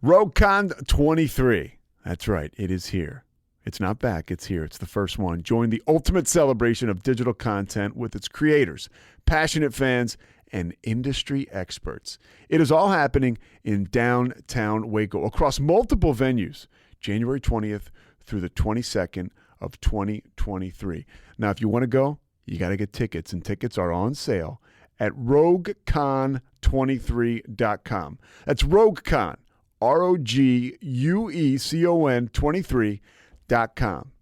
RogueCon 23. That's right. It is here. It's not back. It's here. It's the first one. Join the ultimate celebration of digital content with its creators, passionate fans, and industry experts. It is all happening in downtown Waco across multiple venues, January 20th through the 22nd of 2023. Now, if you want to go, you got to get tickets, and tickets are on sale at RogueCon23.com. That's RogueCon, RogueCon 23.com.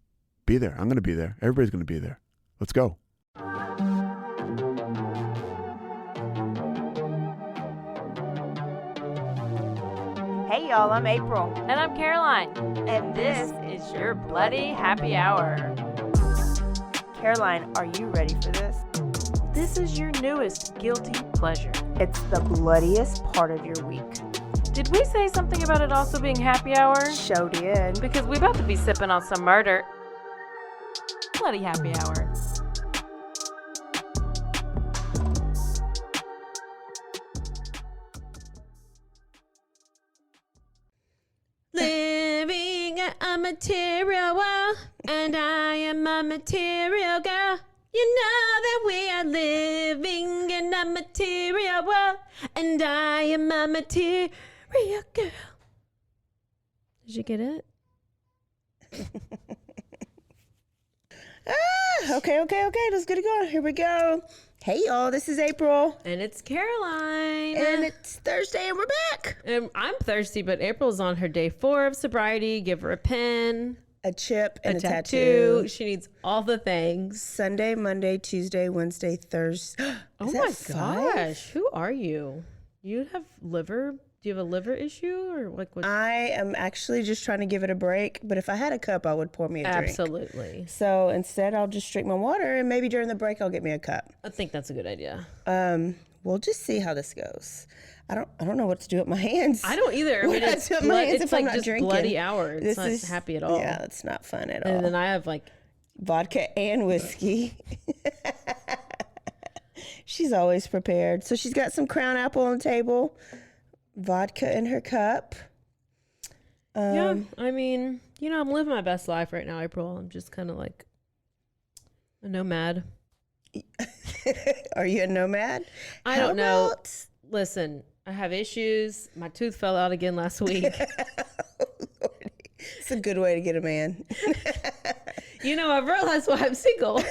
Be there. I'm going to be there. Everybody's going to be there. Let's go. Hey y'all, I'm April. And I'm Caroline. And this is your Bloody Happy Hour. Caroline, are you ready for this? This is your newest guilty pleasure. It's the bloodiest part of your week. Did we say something about it also being happy hour? Show did. Because we about to be sipping on some murder. Bloody Happy Hour. Living a material world, and I am a material girl. You know that we are living in a material world, and I am a material girl. Did you get it? Okay. Let's get it going. Here we go. Hey y'all, this is April. And it's Caroline. And it's Thursday and we're back. I'm thirsty, but April's on her day 4 of sobriety. Give her a pen, a chip, and a tattoo. She needs all the things. Sunday, Monday, Tuesday, Wednesday, Thursday. Oh my gosh. Who are you? You have liver? Do you have a liver issue or like what? I am actually just trying to give it a break, but if I had a cup, I would pour me a drink. Absolutely. So instead, I'll just drink my water, and maybe during the break, I'll get me a cup. I think that's a good idea. We'll just see how this goes. I don't know what to do with my hands. I don't either. I mean, it's like just drinking. bloody hour. It's not is happy at all. Yeah, it's not fun at all. And then I have like vodka and whiskey. She's always prepared. So she's got some Crown Apple on the table. Vodka in her cup. Yeah, I mean, I'm living my best life right now, April. I'm just kind of like a nomad. Are you a nomad? I don't know. Listen, I have issues. My tooth fell out again last week. It's a good way to get a man. I've realized why I'm single.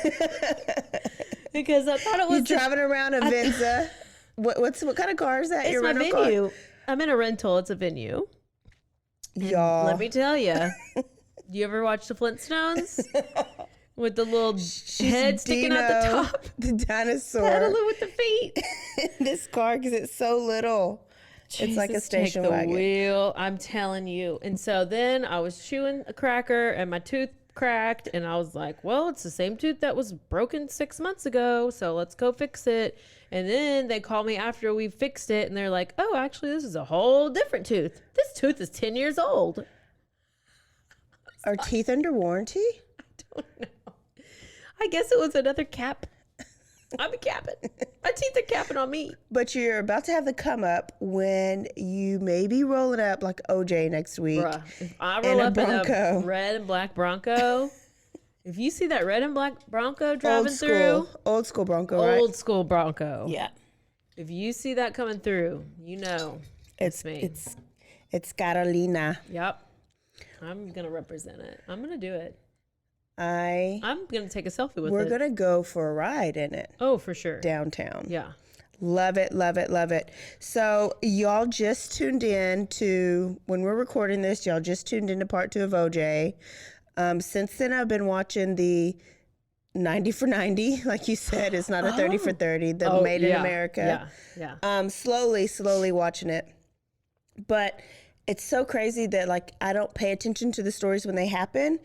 Because I thought it was... You're driving around a Venza. What kind of car is that? It's my venue. I'm in a rental. It's a venue. Y'all. Let me tell you. You ever watch the Flintstones? With the little head sticking out the top? The dinosaur. Paddling with the feet. This car, because it's so little. Jesus, it's like a station take the wagon. Wheel. I'm telling you. And so then I was chewing a cracker and my tooth cracked. And I was like, well, it's the same tooth that was broken 6 months ago. So let's go fix it. And then they call me after we fixed it, and they're like, oh, actually, this is a whole different tooth. This tooth is 10 years old. Are teeth under warranty? I don't know. I guess it was another cap. I'm a capping. My teeth are capping on me. But you're about to have the come up when you may be rolling up like OJ next week. Bruh, if I roll up in a red and black Bronco... If you see that red and black Bronco driving through. Old school Bronco, right? Old school Bronco. Yeah. If you see that coming through, it's me. It's Carolina. Yep. I'm going to represent it. I'm going to do it. I'm going to take a selfie with it. We're going to go for a ride in it. Oh, for sure. Downtown. Yeah. Love it, love it, love it. So y'all just tuned in to, when we're recording this, y'all just tuned into part 2 of OJ. Since then, I've been watching the 90 for 90. Like you said, it's not a 30 for 30. The Made in America. Yeah. Slowly watching it. But it's so crazy that, like, I don't pay attention to the stories when they happen.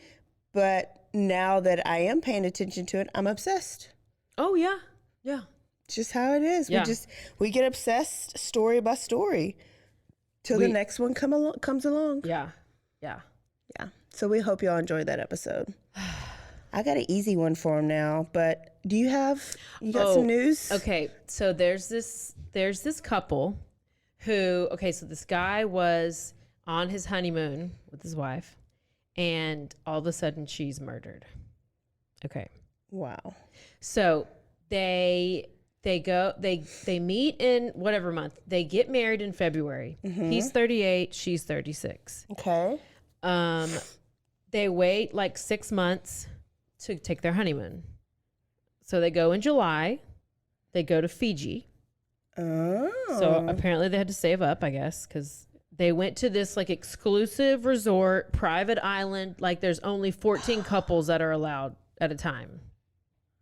But now that I am paying attention to it, I'm obsessed. Oh, yeah. Yeah. It's just how it is. Yeah. We get obsessed story by story till the next one comes along. Yeah. So we hope y'all enjoyed that episode. I got an easy one for him now, but you got some news? Okay, so there's this couple who, so this guy was on his honeymoon with his wife, and all of a sudden she's murdered. Okay. Wow. So they meet in whatever month. They get married in February. He's 38, she's 36. Okay. They wait like 6 months to take their honeymoon. So they go in July. They go to Fiji. Oh. So apparently they had to save up, I guess, because they went to this like exclusive resort, private island. Like there's only 14 couples that are allowed at a time.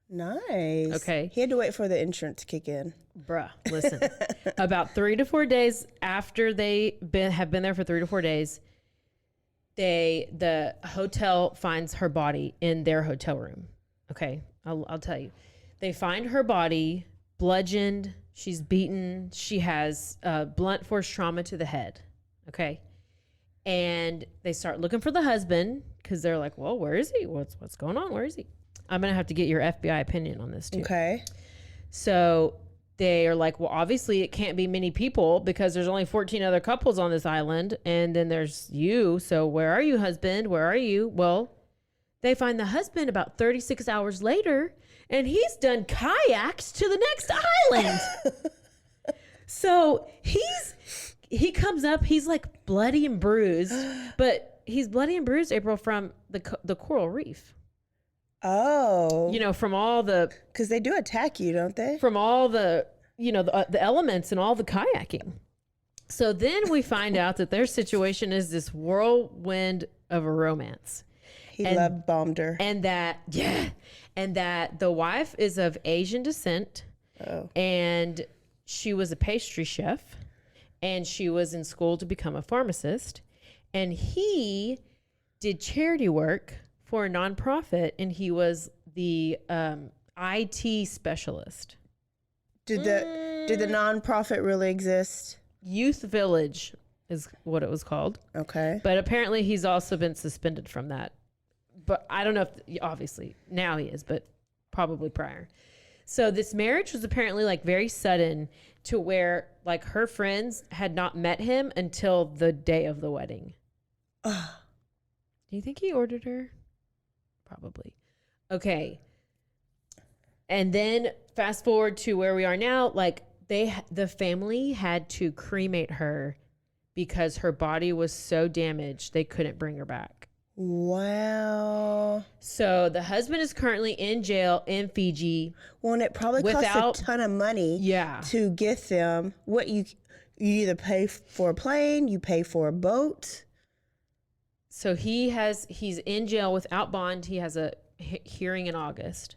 Nice. Okay. He had to wait for the insurance to kick in. Bruh, listen. About 3 to 4 days after they have been there for 3 to 4 days, the hotel finds her body in their hotel room. Okay, I'll tell you. They find her body bludgeoned. She's beaten. She has blunt force trauma to the head. Okay, and they start looking for the husband because they're like, "Well, where is he? What's going on? Where is he?" I'm gonna have to get your FBI opinion on this too. Okay. So they are like, well, obviously it can't be many people because there's only 14 other couples on this island. And then there's you. So where are you, husband? Where are you? Well, they find the husband about 36 hours later, and he's done kayaks to the next island. So he comes up, he's like bloody and bruised, but he's bloody and bruised, April, from the coral reef. Oh. You know, from all the... Because they do attack you, don't they? From all the, you know, the elements and all the kayaking. So then we find out that their situation is this whirlwind of a romance. He love bombed her. And that the wife is of Asian descent. Oh. And she was a pastry chef. And she was in school to become a pharmacist. And he did charity work for a nonprofit, and he was the IT specialist. Did the nonprofit really exist? Youth Village is what it was called. Okay. But apparently he's also been suspended from that. But I don't know if, obviously, now he is, but probably prior. So this marriage was apparently like very sudden to where like her friends had not met him until the day of the wedding. Do you think he ordered her? Probably. Okay. And then fast forward to where we are now, like the family had to cremate her because her body was so damaged they couldn't bring her back. Wow. So the husband is currently in jail in Fiji. Well, and it probably costs a ton of money to get them. What you either pay for a plane, you pay for a boat. So he's in jail without bond. He has a hearing in August.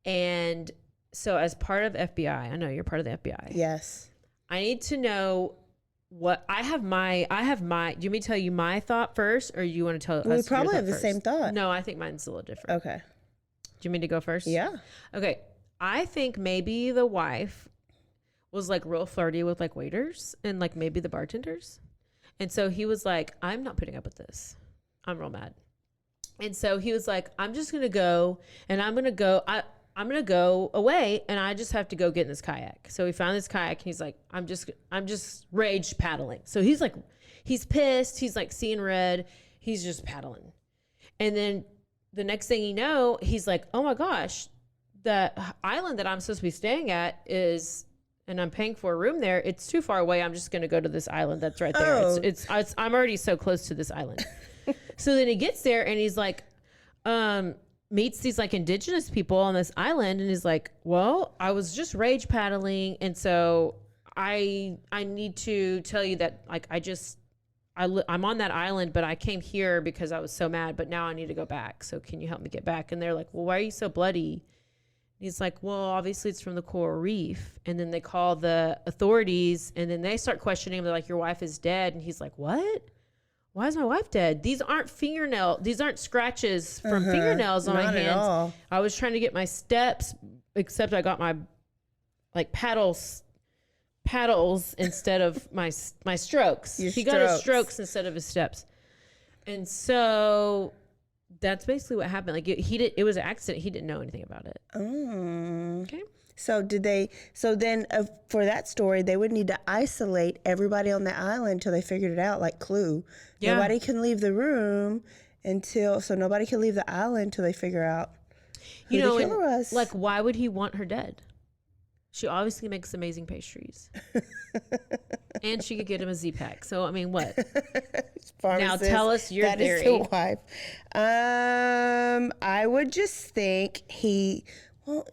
And so as part of FBI, I know you're part of the FBI. Yes. I need to know what I have my, do you want me to tell you my thought first, or you want to tell us? We probably have the first? same thought. No, I think mine's a little different. Okay. Do you mean to go first? Yeah. Okay. I think maybe the wife was like real flirty with like waiters and like maybe the bartenders. And so he was like, I'm not putting up with this. I'm real mad. And so he was like, I'm just going to go and I'm going to go away and I just have to go get in this kayak. So he found this kayak and he's like, I'm just rage paddling. So he's like, he's pissed. He's like seeing red. He's just paddling. And then the next thing you know, he's like, oh my gosh, the island that I'm supposed to be staying at is, and I'm paying for a room there, it's too far away. I'm just going to go to this island that's right there. Oh. I'm already so close to this island. So then he gets there and he's like, meets these like indigenous people on this island. And he's like, well, I was just rage paddling. And so I need to tell you that like, I'm on that island, but I came here because I was so mad, but now I need to go back. So can you help me get back? And they're like, well, why are you so bloody? He's like, well, obviously it's from the coral reef. And then they call the authorities and then they start questioning him. They're like, your wife is dead. And he's like, what? Why is my wife dead? These aren't scratches from fingernails on my hands. At all. I was trying to get my steps, except I got my like paddles instead of my strokes. He got his strokes instead of his steps. And so that's basically what happened. Like it was an accident. He didn't know anything about it. Oh. Okay. So then for that story, they would need to isolate everybody on the island until they figured it out, like Clue. Yeah. Nobody can leave the room nobody can leave the island until they figure out who the killer was. Like, why would he want her dead? She obviously makes amazing pastries. And she could get him a Z-Pack. So, I mean, what? Now tell us your theory. That is the wife. I would just think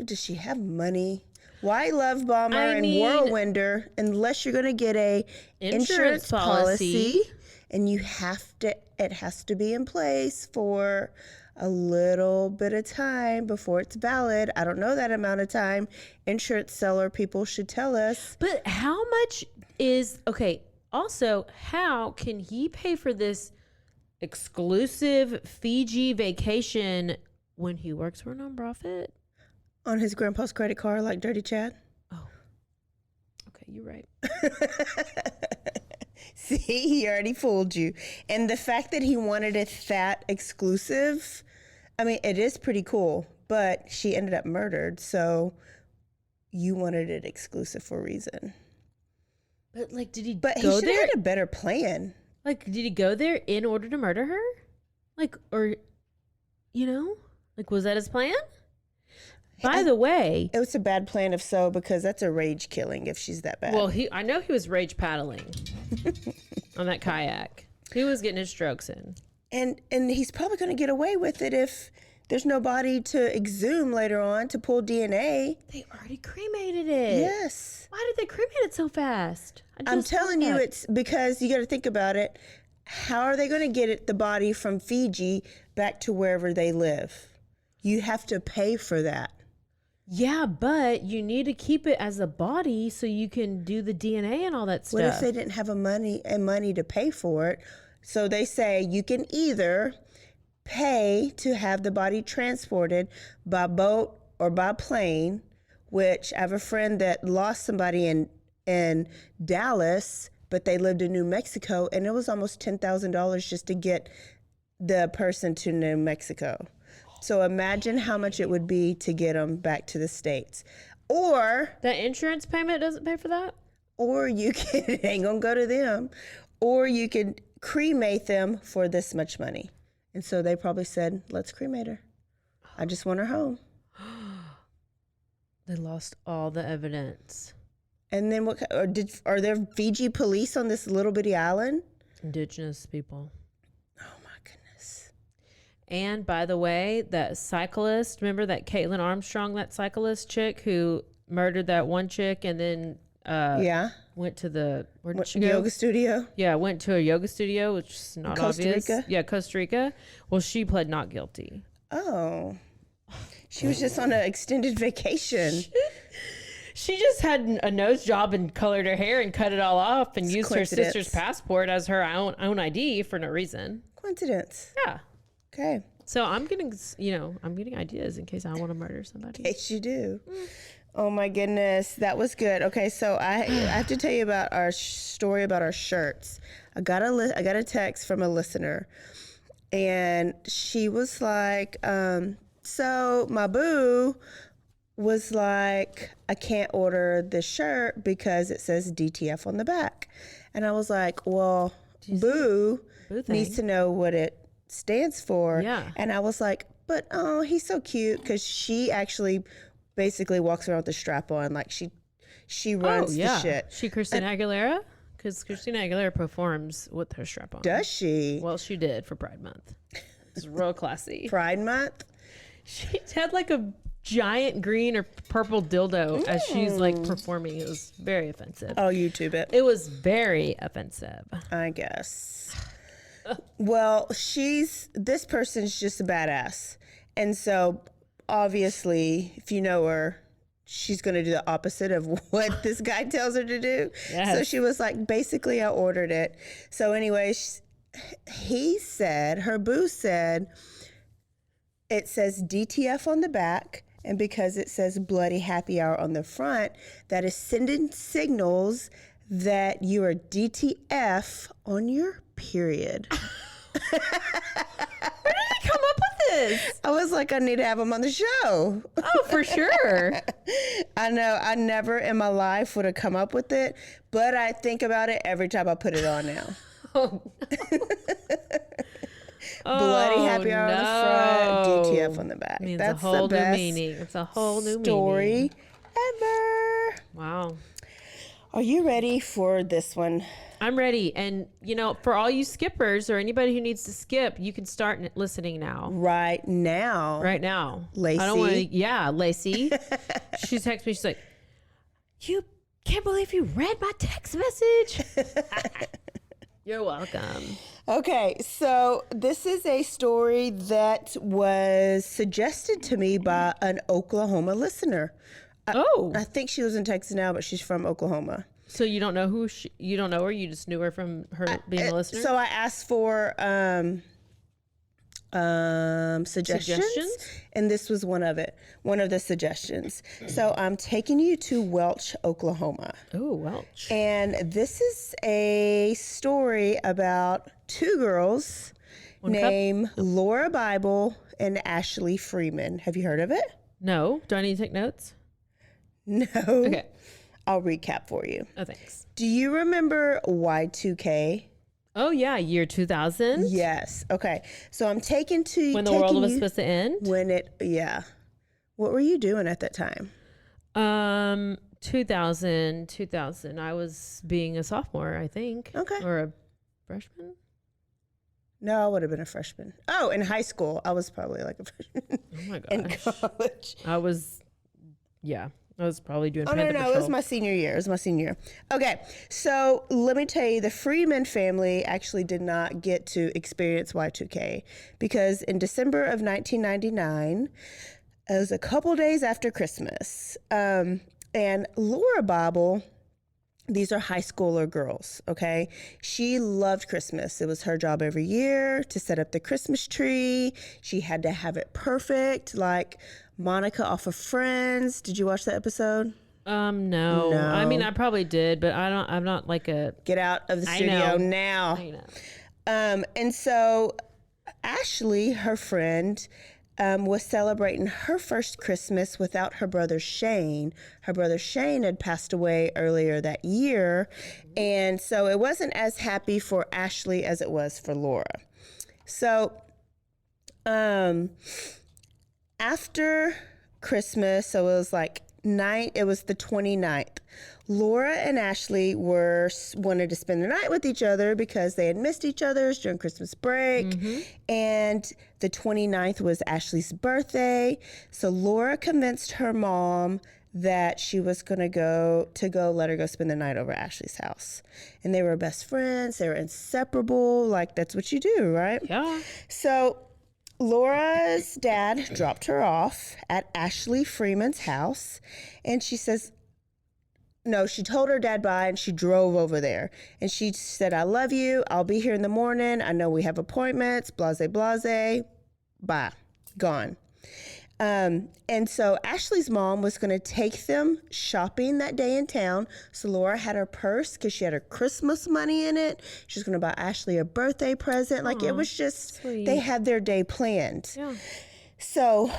does she have money? Why love bomber and whirlwinder unless you're going to get a insurance policy and it has to be in place for a little bit of time before it's valid. I don't know that amount of time. Insurance seller people should tell us. But how much is, okay, also, how can he pay for this exclusive Fiji vacation when he works for a nonprofit? On his grandpa's credit card like Dirty Chad? Oh, okay, you're right. See, he already fooled you. And the fact that he wanted it that exclusive, I mean, it is pretty cool, but she ended up murdered, so you wanted it exclusive for a reason. But, like, did he But go he should there? have had a better plan. Like, did he go there in order to murder her? Like, or, like, was that his plan? By the way, It was a bad plan if so, because that's a rage killing if she's that bad. well, I know he was rage paddling on that kayak. He was getting his strokes in. And he's probably going to get away with it if there's no body to exhume later on to pull DNA. They already cremated it. Yes. Why did they cremate it so fast? I'm telling you, it's because you got to think about it. How are they going to get the body from Fiji back to wherever they live? You have to pay for that. Yeah, but you need to keep it as a body so you can do the DNA and all that stuff. What if they didn't have money to pay for it? So they say you can either pay to have the body transported by boat or by plane, which I have a friend that lost somebody in Dallas, but they lived in New Mexico, and it was almost $10,000 just to get the person to New Mexico. So imagine how much it would be to get them back to the States. Or the insurance payment doesn't pay for that? Or you can, it ain't gonna go to them, or you could cremate them for this much money. And so they probably said, let's cremate her. I just want her home. They lost all the evidence. And then are there Fiji police on this little bitty island? Indigenous people. Oh my goodness. And by the way, that cyclist, remember that Caitlin Armstrong, that cyclist chick who murdered that one chick and then went to where did she go? Yoga studio? Yeah, went to a yoga studio, which is not Costa obvious. Rica? Yeah, Costa Rica. Well, she pled not guilty. Oh. She was just on an extended vacation. She just had a nose job and colored her hair and cut it all off and used her sister's passport as her own ID for no reason. Coincidence. Yeah. Okay. So I'm getting ideas in case I want to murder somebody. In case you do. Oh my goodness, that was good. Okay, so I have to tell you about our story about our shirts. I got a text from a listener, and she was like, so my boo was like, I can't order this shirt because it says DTF on the back. And I was like, well, boo needs to know what it stands for. Yeah. And I was like, but oh, he's so cute, because she actually basically walks around with the strap on, like she runs the shit. She Christina Aguilera? Because Christina Aguilera performs with her strap on. Does she? Well, she did for Pride Month. It's real classy. Pride Month? She had like a giant green or purple dildo as she's like performing. It was very offensive. Oh, YouTube it. It was very offensive. I guess. Well, this person's just a badass. And so obviously, if you know her, she's going to do the opposite of what this guy tells her to do. Yes. So she was like, basically, I ordered it. So anyway, her boo said, it says DTF on the back, and because it says bloody happy hour on the front, that is sending signals that you are DTF on your period. Where did he come up with is. I was like, I need to have him on the show. Oh, for sure. I know I never in my life would have come up with it, but I think about it every time I put it on now. Oh, Bloody happy hour on the front, DTF on the back. Means That's a whole the new best meaning. It's a whole new story meaning. ever. Wow. Are you ready for this one? I'm ready. And, for all you skippers or anybody who needs to skip, you can start listening now. Right now. Right now. Lacey. I don't want to. Yeah, Lacey. She texts me. She's like, you can't believe you read my text message. You're welcome. Okay, so this is a story that was suggested to me by an Oklahoma listener. I think she lives in Texas now, but she's from Oklahoma. So you don't know you don't know her, you just knew her from her being a listener? So I asked for suggestions, and this was one of the suggestions. So I'm taking you to Welch, Oklahoma. Oh, Welch. And this is a story about two girls named Laura Bible and Ashley Freeman. Have you heard of it? No. Do I need to take notes? No. Okay. I'll recap for you. Oh, thanks. Do you remember Y2K? Oh, yeah. Year 2000? Yes. Okay. So I'm taking When the world was supposed to end? Yeah. What were you doing at that time? 2000. I was being a sophomore, I think. Okay. Or a freshman? No, I would have been a freshman. Oh, in high school. I was probably like a freshman. Oh, my gosh. In college. I was probably doing Oh, no, Panther it was Patrol. my senior year. Okay, so let me tell you, the Freeman family actually did not get to experience Y2K because in December of 1999, it was a couple days after Christmas, and Laura Bible, these are high schooler girls, okay? She loved Christmas. It was her job every year to set up the Christmas tree. She had to have it perfect, like Monica off of Friends. Did you watch that episode? No. I mean, I probably did, but I'm not like a... Get out of the studio now. I know. And so Ashley, her friend, was celebrating her first Christmas without her brother Shane. Her brother Shane had passed away earlier that year, and so it wasn't as happy for Ashley as it was for Laura. So, after Christmas, so it was like it was the 29th. Laura and Ashley wanted to spend the night with each other because they had missed each other during Christmas break. And the 29th was Ashley's birthday. So Laura convinced her mom that she was going to let her go spend the night over at Ashley's house. And they were best friends. They were inseparable. Like, that's what you do, right? Yeah. So Laura's dad dropped her off at Ashley Freeman's house, and she says, no, she told her dad bye, and she drove over there. And she said, I love you. I'll be here in the morning. I know we have appointments, blase, blase. Bye. Gone. And so Ashley's mom was going to take them shopping that day in town. So Laura had her purse because she had her Christmas money in it. She was going to buy Ashley a birthday present. Like, it was just, sweet. They had their day planned. Yeah. So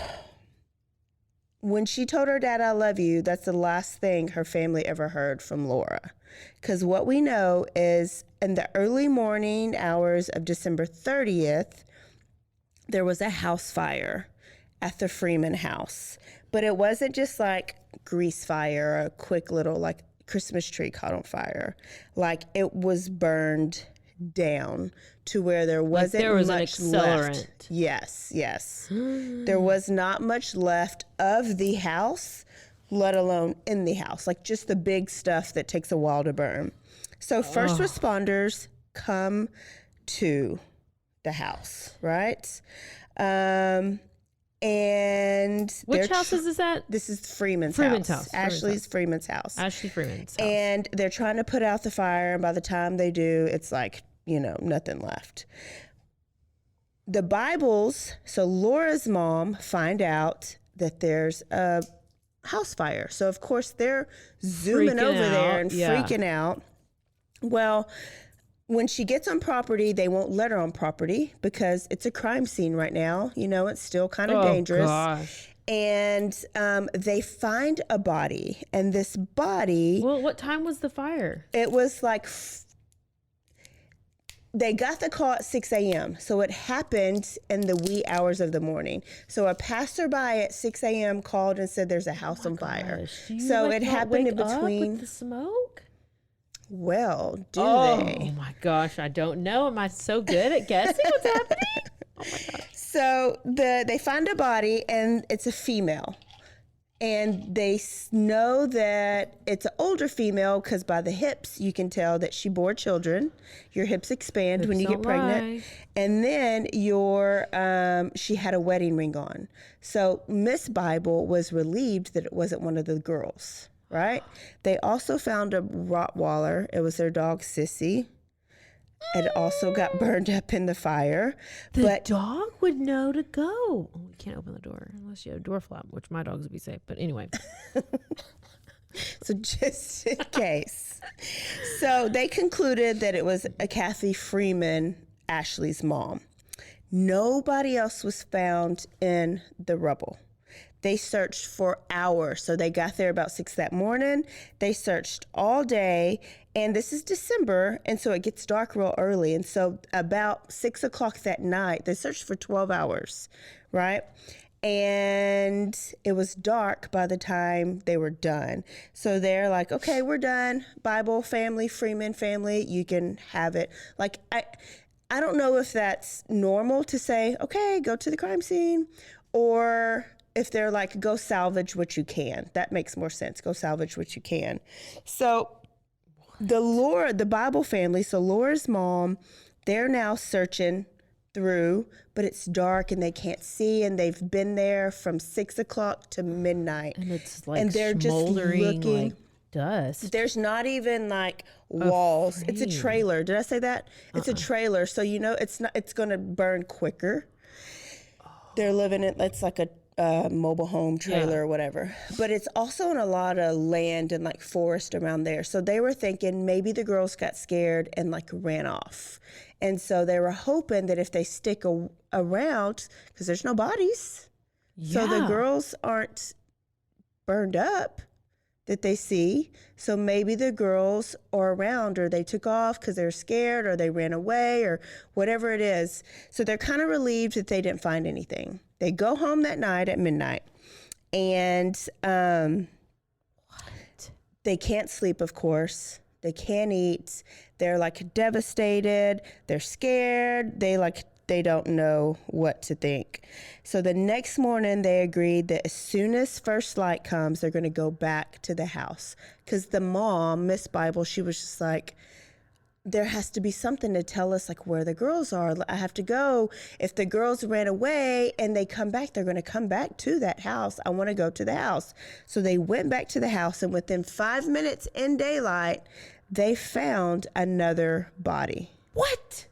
when she told her dad, I love you, that's the last thing her family ever heard from Laura. Because what we know is in the early morning hours of December 30th, there was a house fire at the Freeman house. But it wasn't just like grease fire or a quick little like Christmas tree caught on fire. Like, it was burned down to where there wasn't there was much an left. accelerant. Yes. There was not much left of the house, let alone in the house. Like, just the big stuff that takes a while to burn. So first responders come to the house, right? And Which house is this at? This is Freeman's Freeman's house. house. Ashley's Freeman's house. Ashley Freeman's house. And they're trying to put out the fire, and by the time they do, it's like, nothing left. The Bibles, so Laura's mom find out that there's a house fire. So of course they're zooming Freaking over there out, and yeah. freaking out. Well, when she gets on property, they won't let her on property because it's a crime scene right now. You know, it's still kind of dangerous. Gosh. And they find a body, and this body, Well, what time was the fire? it was like, they got the call at 6 a.m. So it happened in the wee hours of the morning. So a passerby at 6 a.m. called and said there's a house on fire. Do you, So like, it not happened in wake up between. with the smoke? Well, do Oh they? my gosh, I don't know. Am I so good at guessing what's happening? Oh my gosh. So they find a body, and it's a female. And they know that it's an older female because by the hips, you can tell that she bore children. Your hips expand when you get don't pregnant. lie. And then she had a wedding ring on. So Miss Bible was relieved that it wasn't one of the girls, right? They also found a Rottweiler. It was their dog, Sissy. It also got burned up in the fire. The dog would know to go. Oh, you can't open the door unless you have a door flap, which my dogs would be safe. But anyway. So just in case. So they concluded that it was a Kathy Freeman, Ashley's mom. Nobody else was found in the rubble. They searched for hours. So they got there about 6 that morning. They searched all day. And this is December, and so it gets dark real early. And so about 6 o'clock that night, they searched for 12 hours, right? And it was dark by the time they were done. So they're like, okay, we're done. Bible family, Freeman family, you can have it. Like, I don't know if that's normal to say, okay, go to the crime scene, or if they're like, go salvage what you can. That makes more sense. Go salvage what you can. So the Bible family, so Laura's mom, they're now searching through, but it's dark and they can't see, and they've been there from 6 o'clock to midnight. And it's like and they're just smoldering looking. like dust. There's not even like walls. It's a frame. trailer. Did I say that? It's a trailer, so you know it's going to burn quicker. They're living in, it's like a mobile home trailer or whatever. But it's also in a lot of land and like forest around there. So they were thinking maybe the girls got scared and like ran off. And so they were hoping that if they stick around, because there's no bodies, so the girls aren't burned up that they see. So maybe the girls are around, or they took off because they're scared, or they ran away, or whatever it is. So they're kind of relieved that they didn't find anything. They go home that night at midnight, and they can't sleep, of course. They can't eat. They're like devastated. They're scared. They don't know what to think. So the next morning, they agreed that as soon as first light comes, they're going to go back to the house. Because the mom, Miss Bible, she was just like, there has to be something to tell us like where the girls are. I have to go. If the girls ran away and they come back, they're going to come back to that house. I want to go to the house. So they went back to the house, and within 5 minutes in daylight, they found another body. What?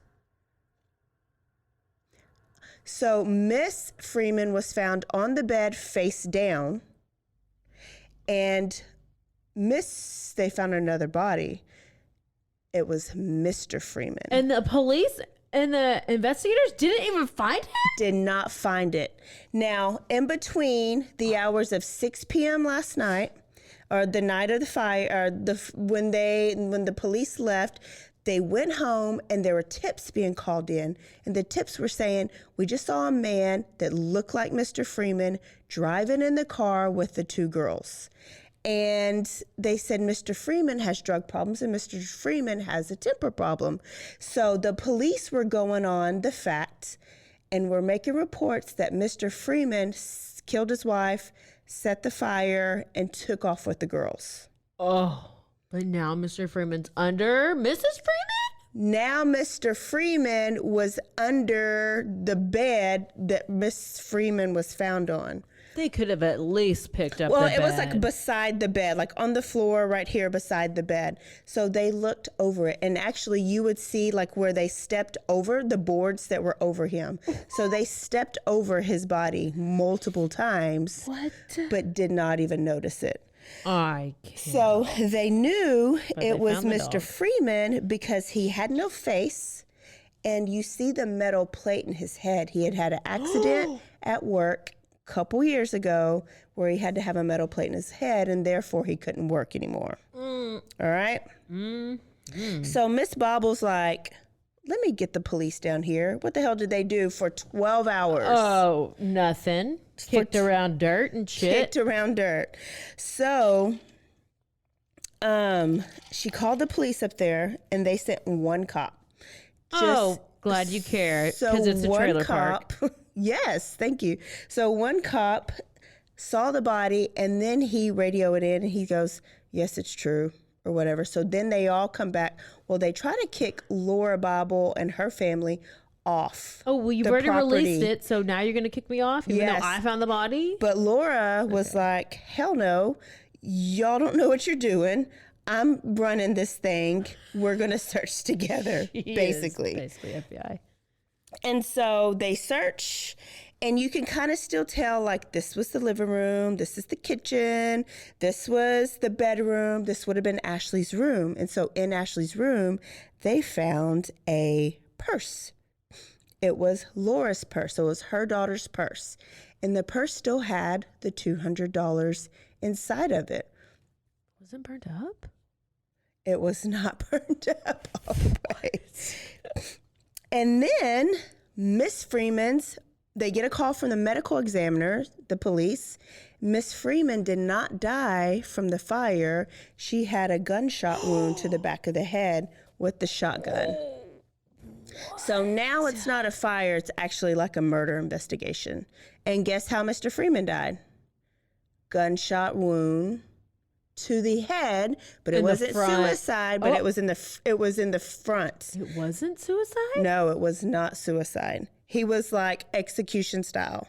So Miss Freeman was found on the bed face down, and they found another body. It was Mr. Freeman. And the police and the investigators didn't even find him? Did not find it. Now, in between the hours of 6 p.m. last night, or the night of the fire, or when the police left, they went home, and there were tips being called in. And the tips were saying, we just saw a man that looked like Mr. Freeman driving in the car with the two girls. And they said Mr. Freeman has drug problems and Mr. Freeman has a temper problem. So the police were going on the facts and were making reports that Mr. Freeman killed his wife, set the fire, and took off with the girls. Oh, but now Mr. Freeman's under Mrs. Freeman? Now Mr. Freeman was under the bed that Miss Freeman was found on. They could have at least picked up the Well, bed. it was like beside the bed, like on the floor right here beside the bed. So they looked over it, and actually you would see like where they stepped over the boards that were over him. So they stepped over his body multiple times, What? but did not even notice it. I can't. So they knew But they it was found the Mr. dog. Freeman because he had no face. And you see the metal plate in his head. He had had an accident at work a couple years ago where he had to have a metal plate in his head, and therefore he couldn't work anymore. All right? So Miss Bobble's like, let me get the police down here. What the hell did they do for 12 hours? Oh, nothing. Kicked around dirt and shit. Kicked around dirt. So she called the police up there, and they sent one cop. Oh, glad you care, because it's a one trailer cop, park. Yes, thank you. So one cop saw the body, and then he radioed in, and he goes, yes, it's true, or whatever. So then they all come back. Well, they try to kick Laura Bobble and her family off. Oh, well, you've the already property. released it, so now you're going to kick me off, even Yes. though I found the body? But Laura was like, hell no, y'all don't know what you're doing. I'm running this thing. We're going to search together, basically. Basically, FBI. And so they search, and you can kind of still tell, like, this was the living room, this is the kitchen, this was the bedroom, this would have been Ashley's room. And so in Ashley's room, they found a purse. It was Laura's purse. So it was her daughter's purse. And the purse still had the $200 inside of it. Was it burnt up? It was not burned up all the way. And then Miss Freeman's, they get a call from the medical examiner, the police. Miss Freeman did not die from the fire. She had a gunshot wound to the back of the head with the shotgun. So now it's not a fire, it's actually like a murder investigation. And guess how Mr. Freeman died? Gunshot wound to the head, but it In the wasn't front. suicide, but Oh. it was in the front. It wasn't suicide? No, it was not suicide. He was like execution style.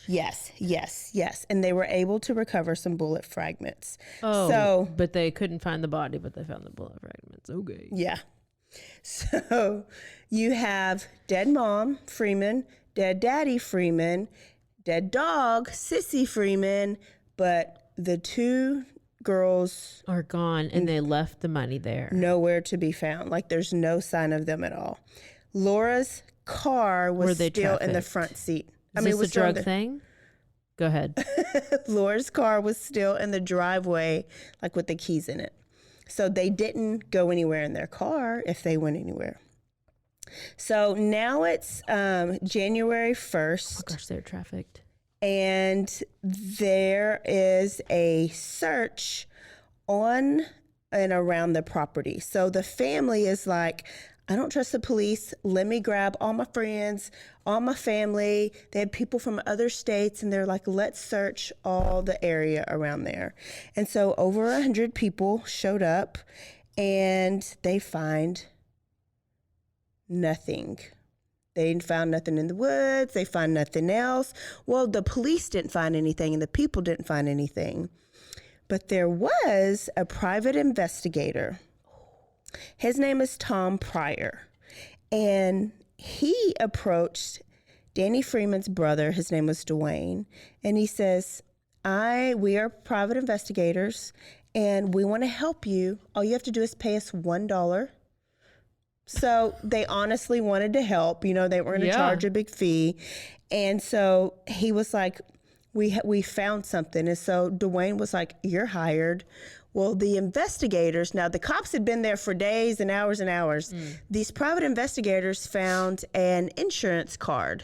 Yes. And they were able to recover some bullet fragments. Oh, So, but they couldn't find the body, but they found the bullet fragments. Okay. yeah. So you have dead mom, Freeman, dead daddy, Freeman, dead dog, Sissy Freeman, but the two girls Are gone, and they left the money there. nowhere to be found. Like there's no sign of them at all. Laura's car Were was they still in the trafficked? front seat. Is it this was a still in drug thing? Go ahead. Laura's car was still in the driveway, like with the keys in it. So they didn't go anywhere in their car if they went anywhere. So now it's January 1st. Gosh, they're trafficked. And there is a search on and around the property. So the family is like, I don't trust the police. Let me grab all my friends, all my family. They had people from other states, and they're like, let's search all the area around there. And so over 100 people showed up, and they find nothing. They found nothing in the woods. They found nothing else. Well, the police didn't find anything, and the people didn't find anything. But there was a private investigator. His name is Tom Pryor, and he approached Danny Freeman's brother. His name was Dwayne, and he says, we are private investigators, and we want to help you. All you have to do is pay us $1. So they honestly wanted to help. You know, they weren't going to charge a big fee. And so he was like, we found something. And so Dwayne was like, you're hired. Well, the investigators, now the cops had been there for days and hours and hours. These private investigators found an insurance card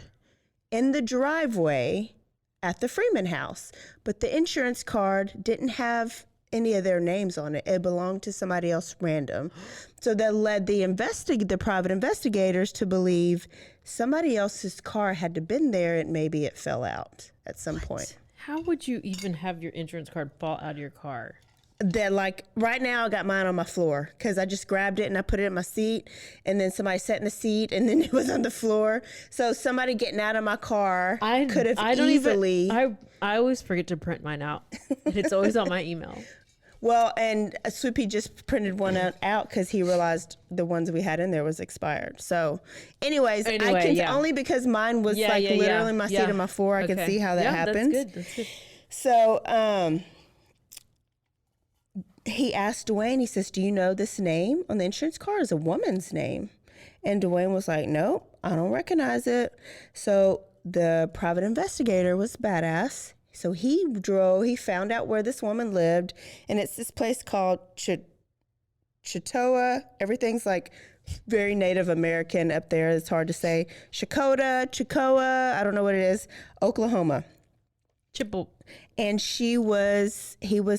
in the driveway at the Freeman house. But the insurance card didn't have any of their names on it. It belonged to somebody else random. So that led the private investigators to believe somebody else's car had to been there, and maybe it fell out at some point. How would you even have your insurance card fall out of your car? That, like, right now I got mine on my floor because I just grabbed it and I put it in my seat, and then somebody sat in the seat, and then it was on the floor. So somebody getting out of my car could have easily. I always forget to print mine out. And it's always on my email. Well, and Swoopy just printed one out because he realized the ones we had in there was expired. So, anyways, I can only because mine was literally my seat and my floor. I can see how that happens. That's good. So, he asked Dwayne, he says, do you know this name on the insurance card is a woman's name? And Dwayne was like, nope, I don't recognize it. So the private investigator was badass. So he found out where this woman lived, and it's this place called Chitoa. Everything's like very Native American up there. It's hard to say. Chicoa, I don't know what it is, Oklahoma. Chipple. And he was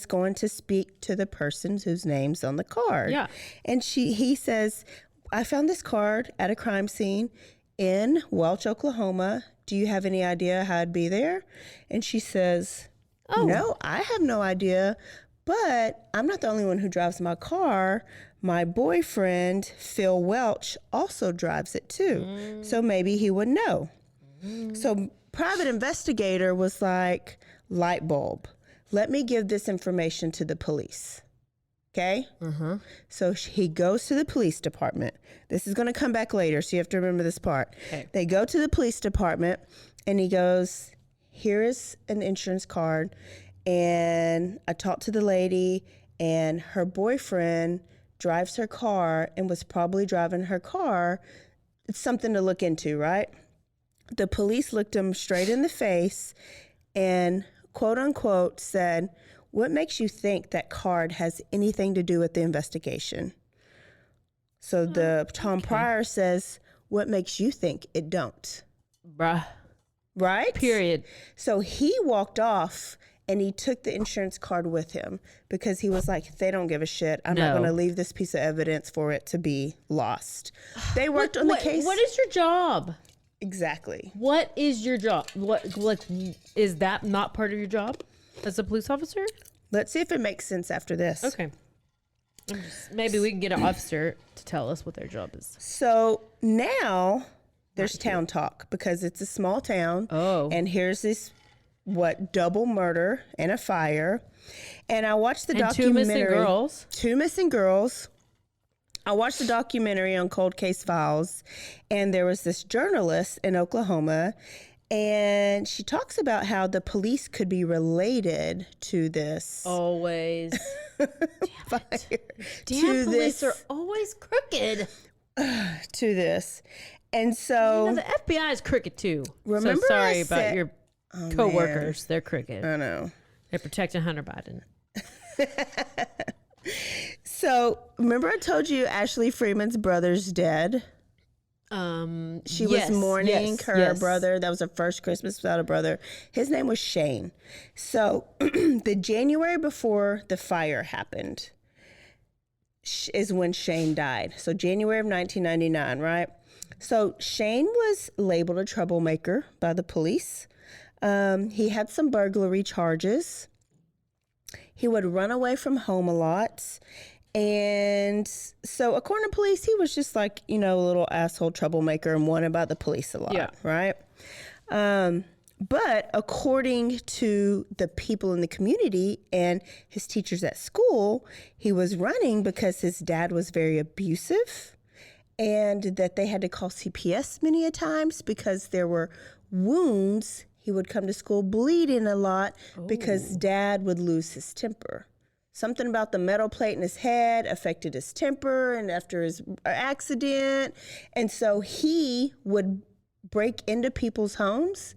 going to speak to the person whose name's on the card. Yeah. And he says, I found this card at a crime scene in Welch, Oklahoma. Do you have any idea how I'd be there? And she says, no, I have no idea, but I'm not the only one who drives my car. My boyfriend, Phil Welch, also drives it too. So maybe he would know. So private investigator was like, light bulb. Let me give this information to the police. Okay? So he goes to the police department. This is going to come back later, so you have to remember this part. Okay. They go to the police department, and he goes, here is an insurance card, and I talked to the lady, and her boyfriend drives her car and was probably driving her car. It's something to look into, right? The police looked him straight in the face and quote unquote said, what makes you think that card has anything to do with the investigation? So Tom Pryor says, what makes you think it don't? Bruh. Right? Period. So he walked off and he took the insurance card with him because he was like, they don't give a shit. I'm not going to leave this piece of evidence for it to be lost. They worked on the case. What is your job? Exactly. What is your job? Is that not part of your job as a police officer? Let's see if it makes sense after this. Okay. Maybe we can get an officer to tell us what their job is. So now there's town talk because it's a small town. Oh. And here's this, double murder and a fire. And I watched the documentary. 2 missing girls. 2 missing girls. I watched the documentary on Cold Case Files, and there was this journalist in Oklahoma, and she talks about how the police could be related to this. Always. Damn police are always crooked. To this. And so... the FBI is crooked too. Remember so sorry about your co-workers. They're crooked. I know. They're protecting Hunter Biden. So, remember I told you Ashley Freeman's brother's dead? She was mourning her brother. That was her first Christmas without a brother. His name was Shane. So, the January before the fire happened is when Shane died. So, January of 1999, right? So, Shane was labeled a troublemaker by the police. He had some burglary charges. He would run away from home a lot. And so according to police, he was just like, a little asshole troublemaker and wanted by the police a lot, right? But according to the people in the community and his teachers at school, he was running because his dad was very abusive and that they had to call CPS many a times because there were wounds. He would come to school bleeding a lot because dad would lose his temper. Something about the metal plate in his head affected his temper and after his accident. And so he would break into people's homes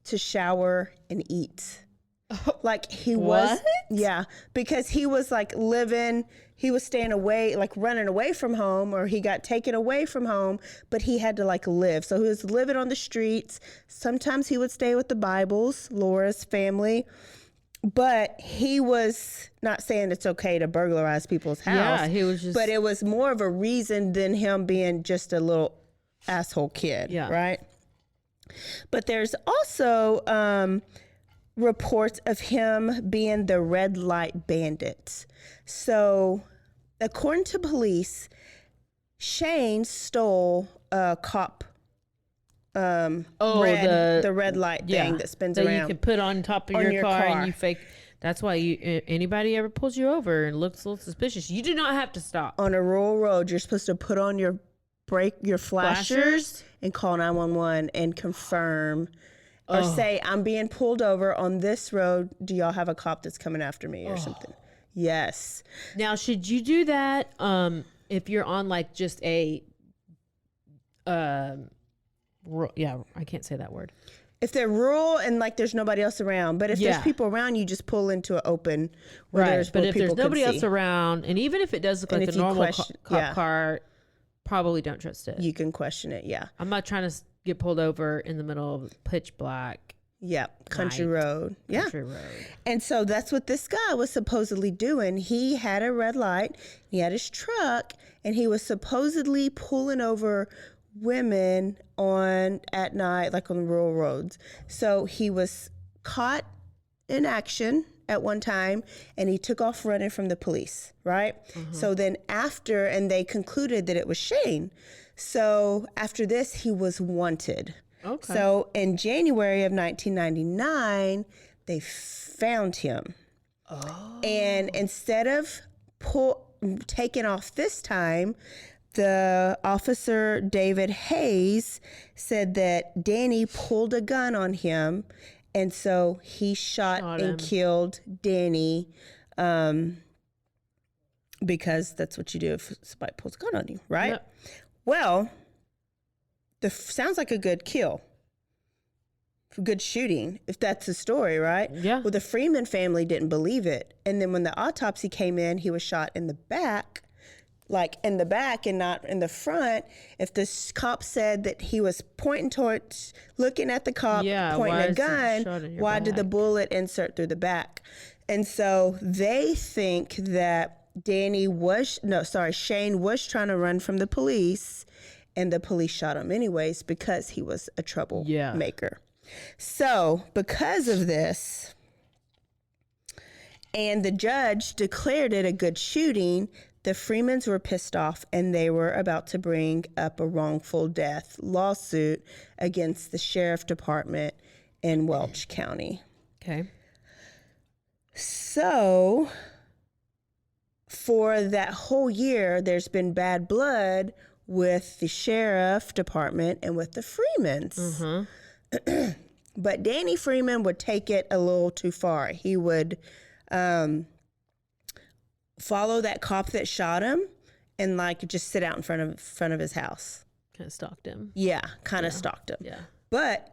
to shower and eat. Like he was, because he was like he was staying away, like running away from home, or he got taken away from home, but he had to like live. So he was living on the streets. Sometimes he would stay with the Bibles, Laura's family, but he was not saying it's okay to burglarize people's house. Yeah, he was just. But it was more of a reason than him being just a little asshole kid, right? But there's also reports of him being the red light bandit. So, according to police, Shane stole a cop. The red light thing that spins that around. you can put on top of on your car and you fake. That's why anybody ever pulls you over and looks a little suspicious, you do not have to stop. On a rural road, you're supposed to put on your flashers and call 911 and confirm or say, I'm being pulled over on this road. Do y'all have a cop that's coming after me or something? Yes. Now, should you do that if you're on like just a yeah, I can't say that word. If they're rural and like there's nobody else around, but if there's people around, you just pull into an open where But if there's nobody else see. around, and even if it does look like a normal cop car, probably don't trust it. You can question it. Yeah. I'm not trying to get pulled over in the middle of pitch black. Yeah. Country road. Yeah. Country road. And so that's what this guy was supposedly doing. He had a red light, he had his truck, and he was supposedly pulling over women at night, like on the rural roads. So he was caught in action at one time, and he took off running from the police, right? So then after, and they concluded that it was Shane. So after this, he was wanted. Okay. So in January of 1999, they found him. Oh. And instead of taking off this time, the officer, David Hayes, said that Danny pulled a gun on him, and so he shot and killed Danny because that's what you do if somebody pulls a gun on you, right? Yep. Well, sounds like a good kill. Good shooting, if that's the story, right? Yeah. Well, the Freeman family didn't believe it. And then when the autopsy came in, he was shot in the back, like in the back and not in the front. If the cop said that he was pointing towards, looking at the cop, pointing a gun, why did the bullet insert through the back? And so they think that Shane was trying to run from the police, and the police shot him anyways because he was a troublemaker. So because of this, and the judge declared it a good shooting, the Freemans were pissed off, and they were about to bring up a wrongful death lawsuit against the sheriff department in Welch County. Okay. So for that whole year, there's been bad blood with the sheriff department and with the Freemans. But Danny Freeman would take it a little too far. He would follow that cop that shot him and like just sit out in front of his house. Kind of stalked him. Yeah, kind of stalked him. Yeah. But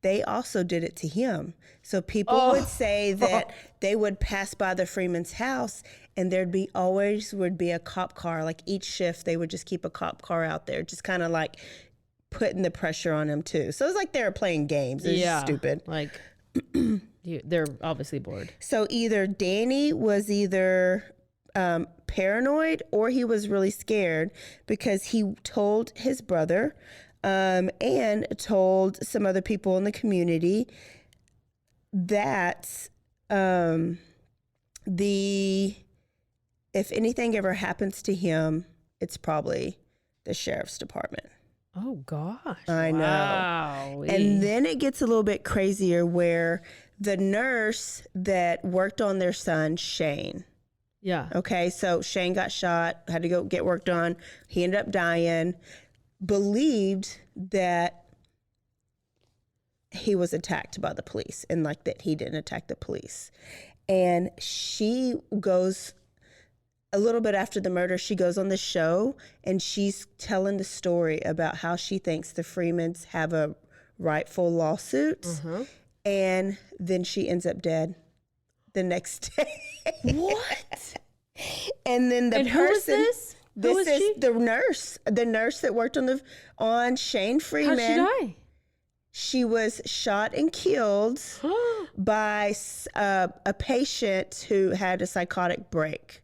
they also did it to him. So people would say that they would pass by the Freeman's house, and always would be a cop car. Like each shift, they would just keep a cop car out there, just kind of like putting the pressure on him too. So it's like they were playing games. It's stupid. Like they're obviously bored. So either Danny was paranoid, or he was really scared because he told his brother and told some other people in the community that if anything ever happens to him, it's probably the sheriff's department. Oh, gosh. I know. Wow. And then it gets a little bit crazier where the nurse that worked on their son, Shane. Yeah. Okay, so Shane got shot, had to go get work done. He ended up dying. Believed that he was attacked by the police, and like that he didn't attack the police. And she goes, a little bit after the murder, she goes on the show and she's telling the story about how she thinks the Freemans have a rightful lawsuit. And then she ends up dead the next day. What? And then the person. Who was this? This is the nurse that worked on Shane Freeman. How'd she die? She was shot and killed by a patient who had a psychotic break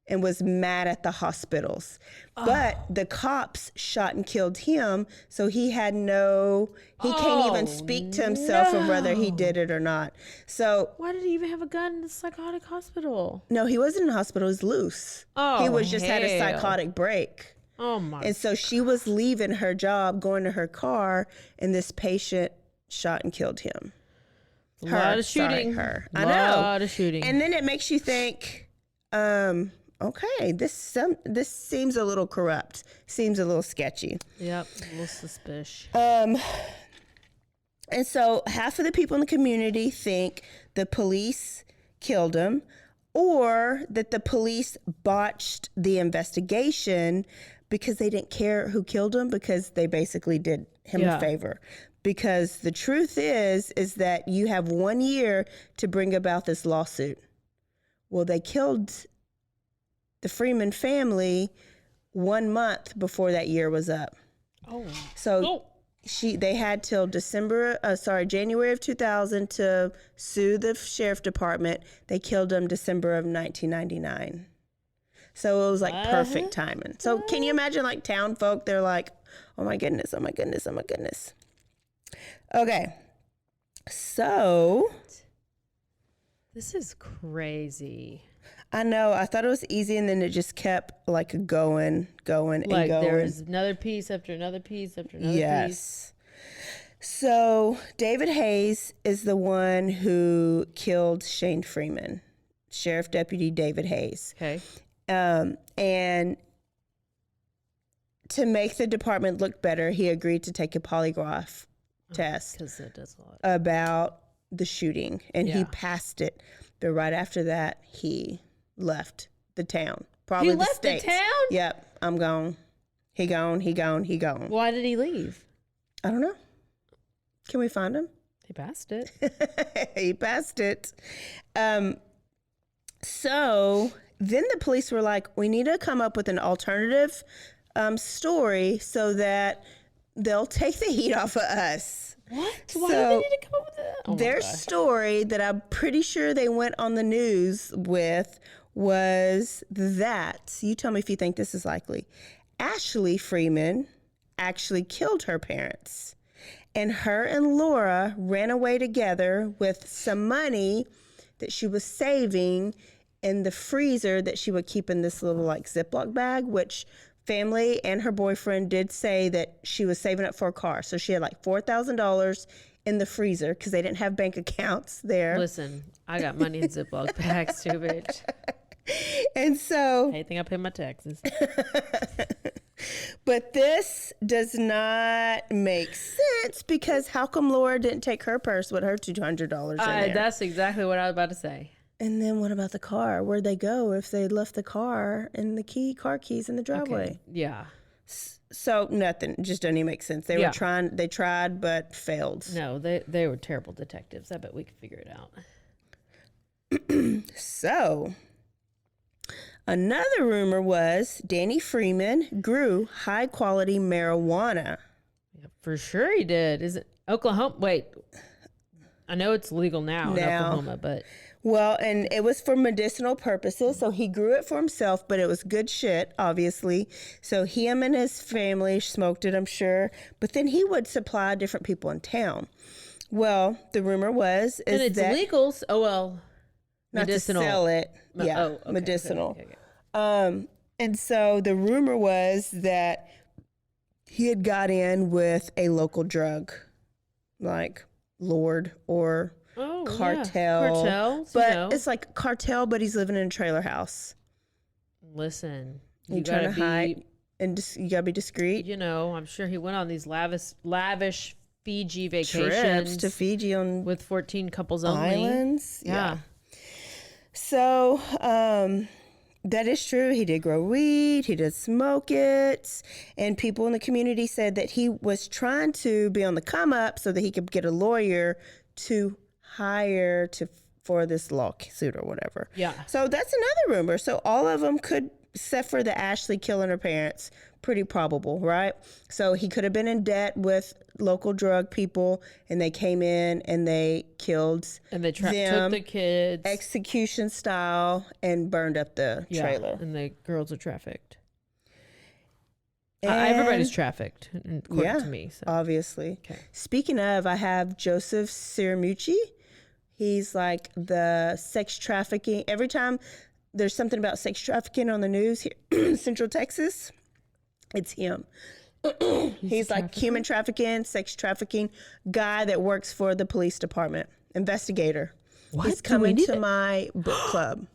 and was mad at the hospitals. But the cops shot and killed him, so he can't even speak to himself of whether he did it or not. So why did he even have a gun in the psychotic hospital? No, he wasn't in the hospital, he was loose. He was just had a psychotic break. Oh my. And so she was leaving her job, going to her car, and this patient shot and killed him. A lot of shooting. Her. A I know. lot of shooting. And then it makes you think, okay, this seems a little corrupt. Seems a little sketchy. Yep, a little suspicious. And so half of the people in the community think the police killed him, or that the police botched the investigation because they didn't care who killed him, because they basically did him a favor. Because the truth is that you have 1 year to bring about this lawsuit. Well, they killed the Freeman family 1 month before that year was up. Oh. So they had till January of 2000 to sue the sheriff department. They killed him December of 1999. So it was like perfect timing. So can you imagine, like, town folk? They're like, oh my goodness, oh my goodness, oh my goodness. Okay. So This is crazy. I know. I thought it was easy, and then it just kept like going and going. There was another piece after another piece after another piece. Yes. So David Hayes is the one who killed Shane Freeman, Sheriff Deputy David Hayes. Okay. And to make the department look better, he agreed to take a polygraph test Because it does a lot. about the shooting, and he Yeah. passed it. But right after that, he left the town. Probably He the left the States. town? Yep, I'm gone. He gone. Why did he leave? I don't know. Can we find him? He passed it. He passed it. So then the police were like, we need to come up with an alternative story so that they'll take the heat off of us. What? Why do So they need to come up with that? Oh my their gosh. story that I'm pretty sure they went on the news with was that, you tell me if you think this is likely, Ashley Freeman actually killed her parents. And her and Laura ran away together with some money that she was saving in the freezer that she would keep in this little like Ziploc bag, which family and her boyfriend did say that she was saving up for a car. So she had like $4,000 in the freezer because they didn't have bank accounts there. Listen, I got money in Ziploc bags too, bitch. And so, Anything I pay my taxes. but this does not make sense because how come Laura didn't take her purse with her $200 in there? That's exactly what I was about to say. And then what about the car? Where'd they go if they left the car and the car keys in the driveway? Okay. Yeah. So nothing, just doesn't even make sense. They tried but failed. No, they were terrible detectives. I bet we could figure it out. So another rumor was Danny Freeman grew high quality marijuana. Yeah, for sure he did. Is it Oklahoma? Wait, I know it's legal now in Oklahoma, but Well, and it was for medicinal purposes. So he grew it for himself, but it was good shit, obviously. So him and his family smoked it, I'm sure. But then he would supply different people in town. Well, the rumor was and it's that legal. Oh well, not medicinal. to sell it. Yeah, Oh, okay, medicinal. okay. And so the rumor was that he had got in with a local drug, like Lord or cartel. Yeah. Cartels, But it's like cartel, but he's living in a trailer house. Listen, You trying to hide, and you gotta be discreet. You know, I'm sure he went on these lavish Fiji vacations Trips to Fiji on with 14 couples only. islands. Yeah. So, that is true. He did grow weed. He did smoke it. And people in the community said that he was trying to be on the come up so that he could get a lawyer to hire for this lawsuit or whatever. Yeah. So that's another rumor. So all of them could, except for the Ashley killing her parents, pretty probable, right? So he could have been in debt with local drug people, and they came in and they killed And they took them, the kids. execution style, and burned up the trailer. And the girls are trafficked. And- Everybody's trafficked, according to me. So. Obviously. Okay. Speaking of, I have Joseph Ciramucci. He's like the sex trafficking. Every time there's something about sex trafficking on the news here in Central Texas, it's him. He's like human trafficking, sex trafficking guy that works for the police department. investigator. What? He's Do we coming need to to- my book club.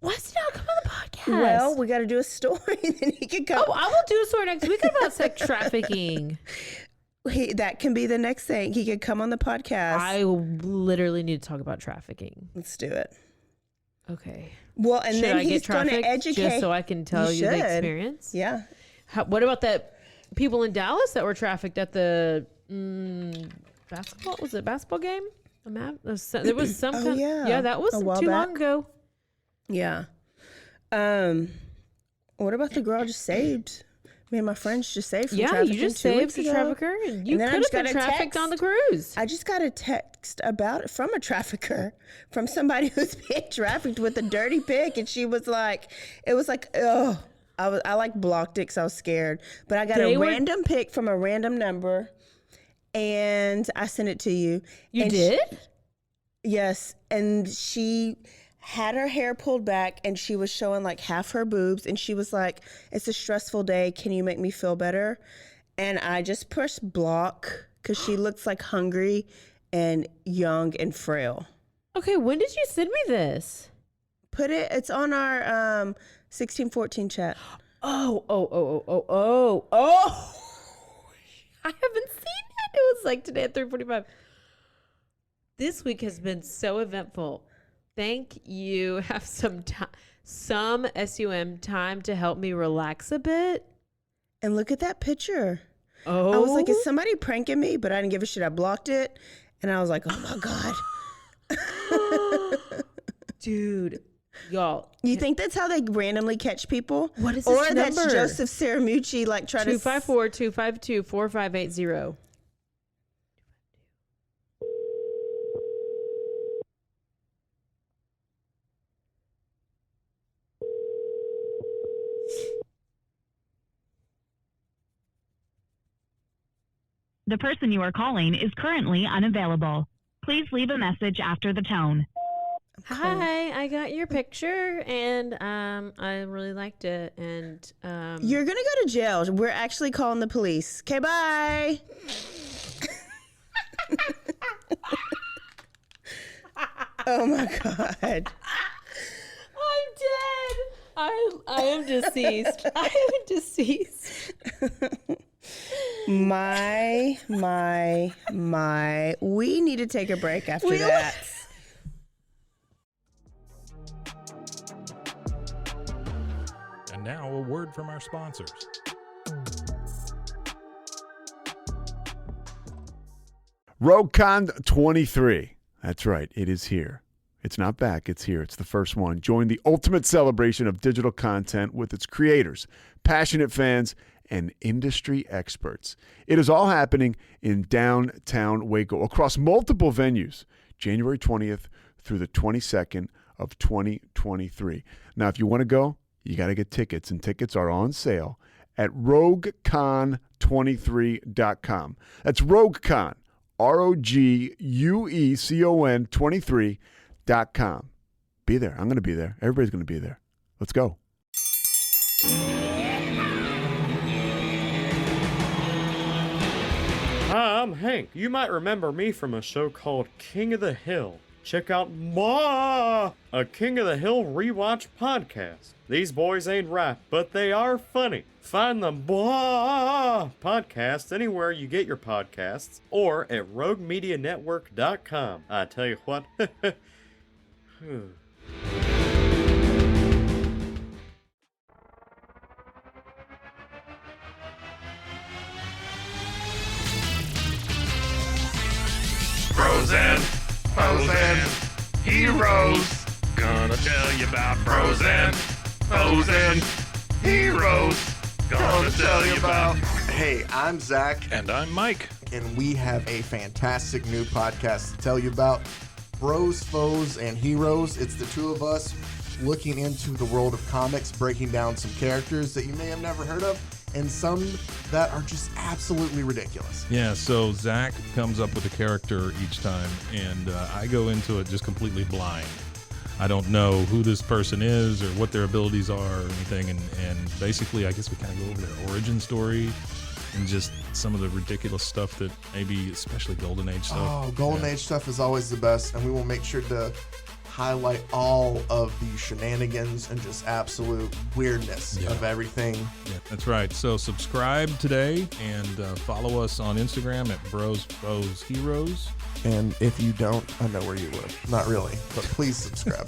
Why is he not coming on the podcast? Well, we got to do a story, then he can come. Oh, I will do a story next week about sex trafficking. That can be the next thing. He could come on the podcast. I literally need to talk about trafficking. Let's do it. Okay. Well, and Should then I he's get going to trafficked educate. just so I can tell you the should. experience? Yeah. What about that people in Dallas that were trafficked at the basketball? Was it a basketball game? There was some Oh, kind. yeah. Yeah, that was A too while long back. ago. Yeah. What about the girl I just saved? Me and my friends just saved from Yeah, trafficking you just 2 saved weeks the ago. trafficker, and you And then I could just have got been a trafficked text. on the cruise. I just got a text about it from a trafficker, from somebody who's being trafficked with a dirty pic, and she was like, it was like, oh, I like blocked it because I was scared, but I got They a were- random pic from a random number, and I sent it to you. You And did? Yes, and she had her hair pulled back and she was showing like half her boobs, and she was like, it's a stressful day, can you make me feel better? And I just pushed block because she looks like hungry and young and frail. Okay, when did you send me this? It's on our 1614 chat. Oh. I haven't seen it. It was like today at 3:45. This week has been so eventful. Thank you. Have some time, some SUM time to help me relax a bit. And look at that picture. Oh, I was like, is somebody pranking me? But I didn't give a shit. I blocked it. And I was like, oh my God. dude, y'all. You think that's how they randomly catch people? What is or this that's number? Joseph Saramucci like trying to 254-252-4580. The person you are calling is currently unavailable. Please leave a message after the tone. Hi, I got your picture and I really liked it, and You're gonna go to jail. We're actually calling the police. Okay, bye. Oh my God. I'm dead. I am deceased. I am deceased. My. We need to take a break after that. And now a word from our sponsors. RogueCon 23. That's right. It is here. It's not back. It's here. It's the first one. Join the ultimate celebration of digital content with its creators, passionate fans, and industry experts. It is all happening in downtown Waco across multiple venues, January 20th through the 22nd of 2023. Now, if you want to go, you got to get tickets, and tickets are on sale at RogueCon23.com. That's RogueCon, RogueCon 23.com. Be there. I'm going to be there. Everybody's going to be there. Let's go. Hi, I'm Hank. You might remember me from a show called King of the Hill. Check out a King of the Hill rewatch podcast. These boys ain't right, but they are funny. Find the podcast anywhere you get your podcasts or at roguemedianetwork.com. I tell you what. Frozen heroes. Gonna tell you about frozen heroes. Gonna tell you about. Hey, I'm Zach, And I'm Mike. and we have a fantastic new podcast to tell you about. Bros, Foes, and Heroes. It's the two of us looking into the world of comics, breaking down some characters that you may have never heard of, and some that are just absolutely ridiculous. Yeah, so Zach comes up with a character each time, and I go into it just completely blind. I don't know who this person is or what their abilities are or anything, and basically I guess we kind of go over their origin story and just some of the ridiculous stuff that maybe, especially Golden Age stuff. Oh, Golden Age stuff is always the best, and we will make sure to highlight all of the shenanigans and just absolute weirdness of everything. Yeah, that's right. So subscribe today and follow us on Instagram at Bros Heroes. And if you don't, I know where you live. Not really, but please subscribe.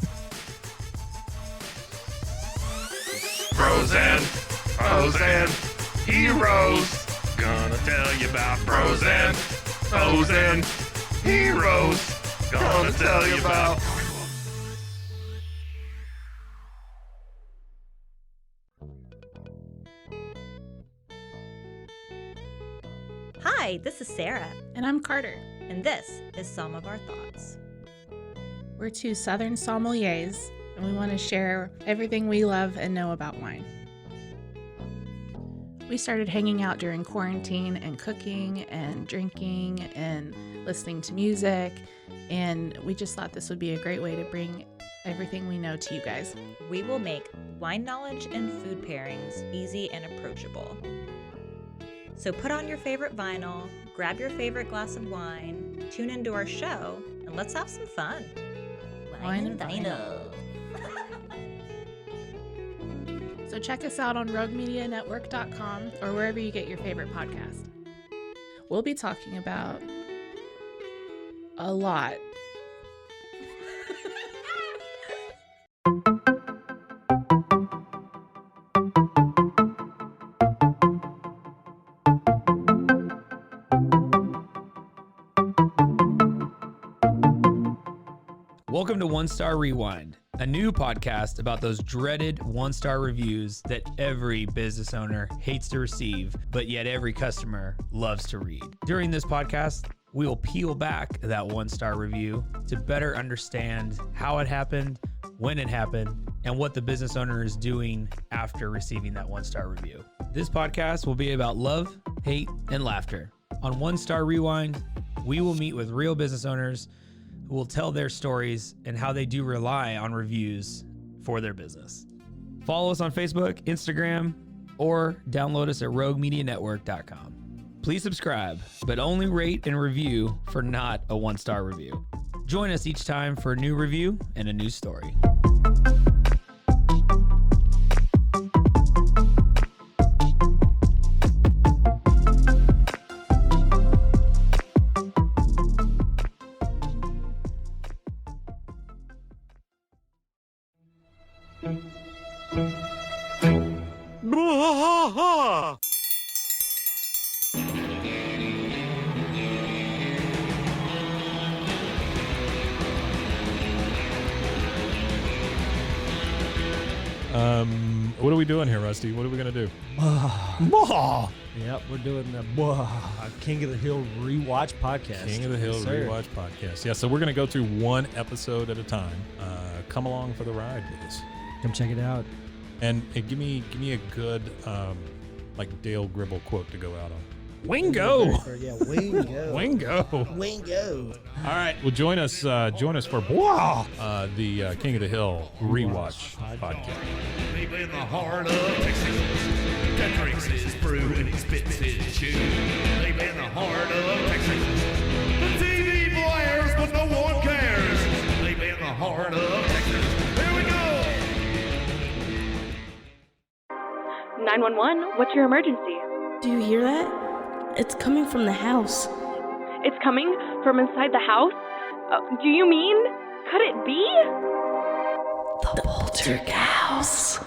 Bros and heroes. Gonna tell you about bros and heroes. Gonna tell you about. Hi, this is Sarah. And I'm Carter. And this is Some of Our Thoughts. We're two Southern sommeliers, and we want to share everything we love and know about wine. We started hanging out during quarantine and cooking and drinking and listening to music, and we just thought this would be a great way to bring everything we know to you guys. We will make wine knowledge and food pairings easy and approachable. So put on your favorite vinyl, grab your favorite glass of wine, tune into our show, and let's have some fun. Wine and vinyl. So check us out on roguemedianetwork.com or wherever you get your favorite podcast. We'll be talking about a lot. Welcome to One Star Rewind, a new podcast about those dreaded one-star reviews that every business owner hates to receive, but yet every customer loves to read. During this podcast, we will peel back that one-star review to better understand how it happened, when it happened, and what the business owner is doing after receiving that one-star review. This podcast will be about love, hate, and laughter. On One Star Rewind, we will meet with real business owners who will tell their stories and how they do rely on reviews for their business. Follow us on Facebook, Instagram, or download us at roguemedianetwork.com. Please subscribe, but only rate and review for not a one-star review. Join us each time for a new review and a new story. What are we doing here, Rusty? What are we going to do? Yep, we're doing the King of the Hill Rewatch Podcast. King of the Hill Rewatch Podcast. Yeah, so we're going to go through one episode at a time. Come along for the ride with us. Come check it out. And give me a good like Dale Gribble quote to go out on. Wingo. Yeah, Wingo. Wingo. Wingo. All right. Well, join us for the King of the Hill Rewatch Podcast. Deep in the heart of Texas, that drinks his brew and he spits his chew. Deep in the heart of Texas, the TV blares but no one cares. Deep in the heart of Texas, here we go. 911, what's your emergency? Do you hear that? It's coming from the house. It's coming from inside the house? Do you mean? Could it be? The Poltergeist.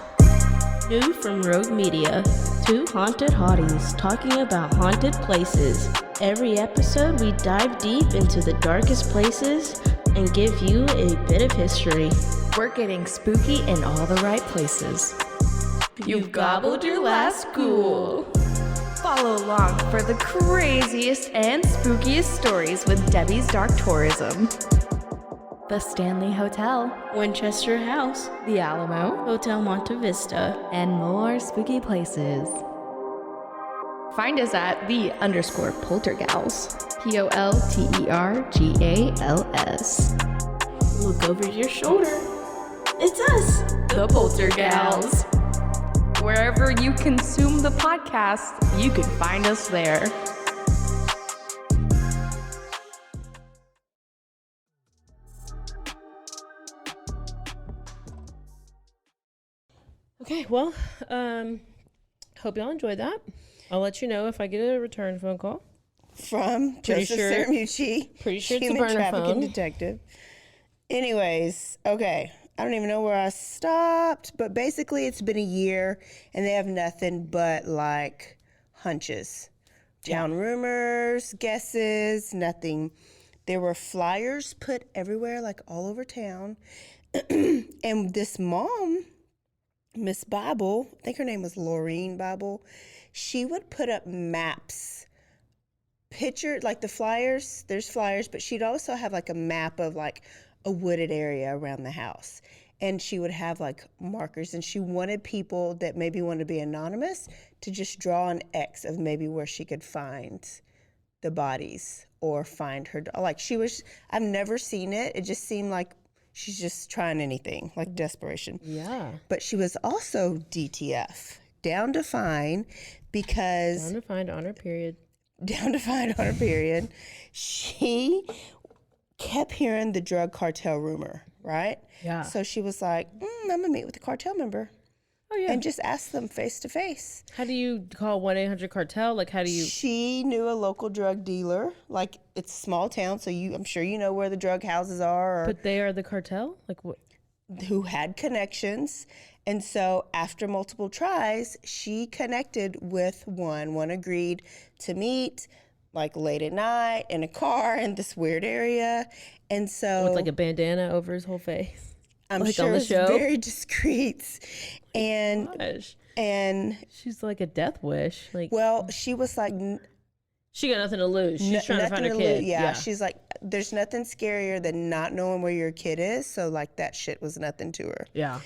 New from Rogue Media. Two haunted hotties talking about haunted places. Every episode we dive deep into the darkest places and give you a bit of history. We're getting spooky in all the right places. You've gobbled your last ghoul. Follow along for the craziest and spookiest stories with Debbie's Dark Tourism. The Stanley Hotel, Winchester House, The Alamo, Hotel Monte Vista, and more spooky places. Find us at _Poltergals. POLTERGALS. Look over your shoulder. It's us, the Poltergals. wherever you consume the podcast, you can find us there. Okay, well, hope y'all enjoyed that. I'll let you know if I get a return phone call. From Joseph Saramucci, Pretty sure it's a human burner trafficking phone. detective. Anyways, okay. I don't even know where I stopped, but basically it's been a year and they have nothing but like hunches. Town rumors, guesses, nothing. There were flyers put everywhere, like all over town. And this mom, Miss Bible, I think her name was Lauria Bible, she would put up maps, picture, like the flyers, there's flyers, but she'd also have like a map of like a wooded area around the house. And she would have like markers, and she wanted people that maybe wanted to be anonymous to just draw an X of maybe where she could find the bodies or find her. Like I've never seen it. It just seemed like she's just trying anything, like desperation. Yeah. But she was also DTF, down to find, because... Down to find on her period. Down to find on her period. She kept hearing the drug cartel rumor, right? Yeah. So she was like, I'm going to meet with the cartel member. Oh, yeah. And just ask them face to face. How do you call 1-800-CARTEL? Like, how do you... She knew a local drug dealer. Like, it's a small town, so I'm sure you know where the drug houses are. But they are the cartel? Like what? Who had connections. And so after multiple tries, she connected with one. One agreed to meet, like, late at night in a car in this weird area. And so... With, like, a bandana over his whole face? I'm like sure on the it's show? very discreet. And she's like a death wish. Like, well, she was like, she got nothing to lose. She's trying to find her kid. Yeah, she's like, there's nothing scarier than not knowing where your kid is. So like that shit was nothing to her. Yeah.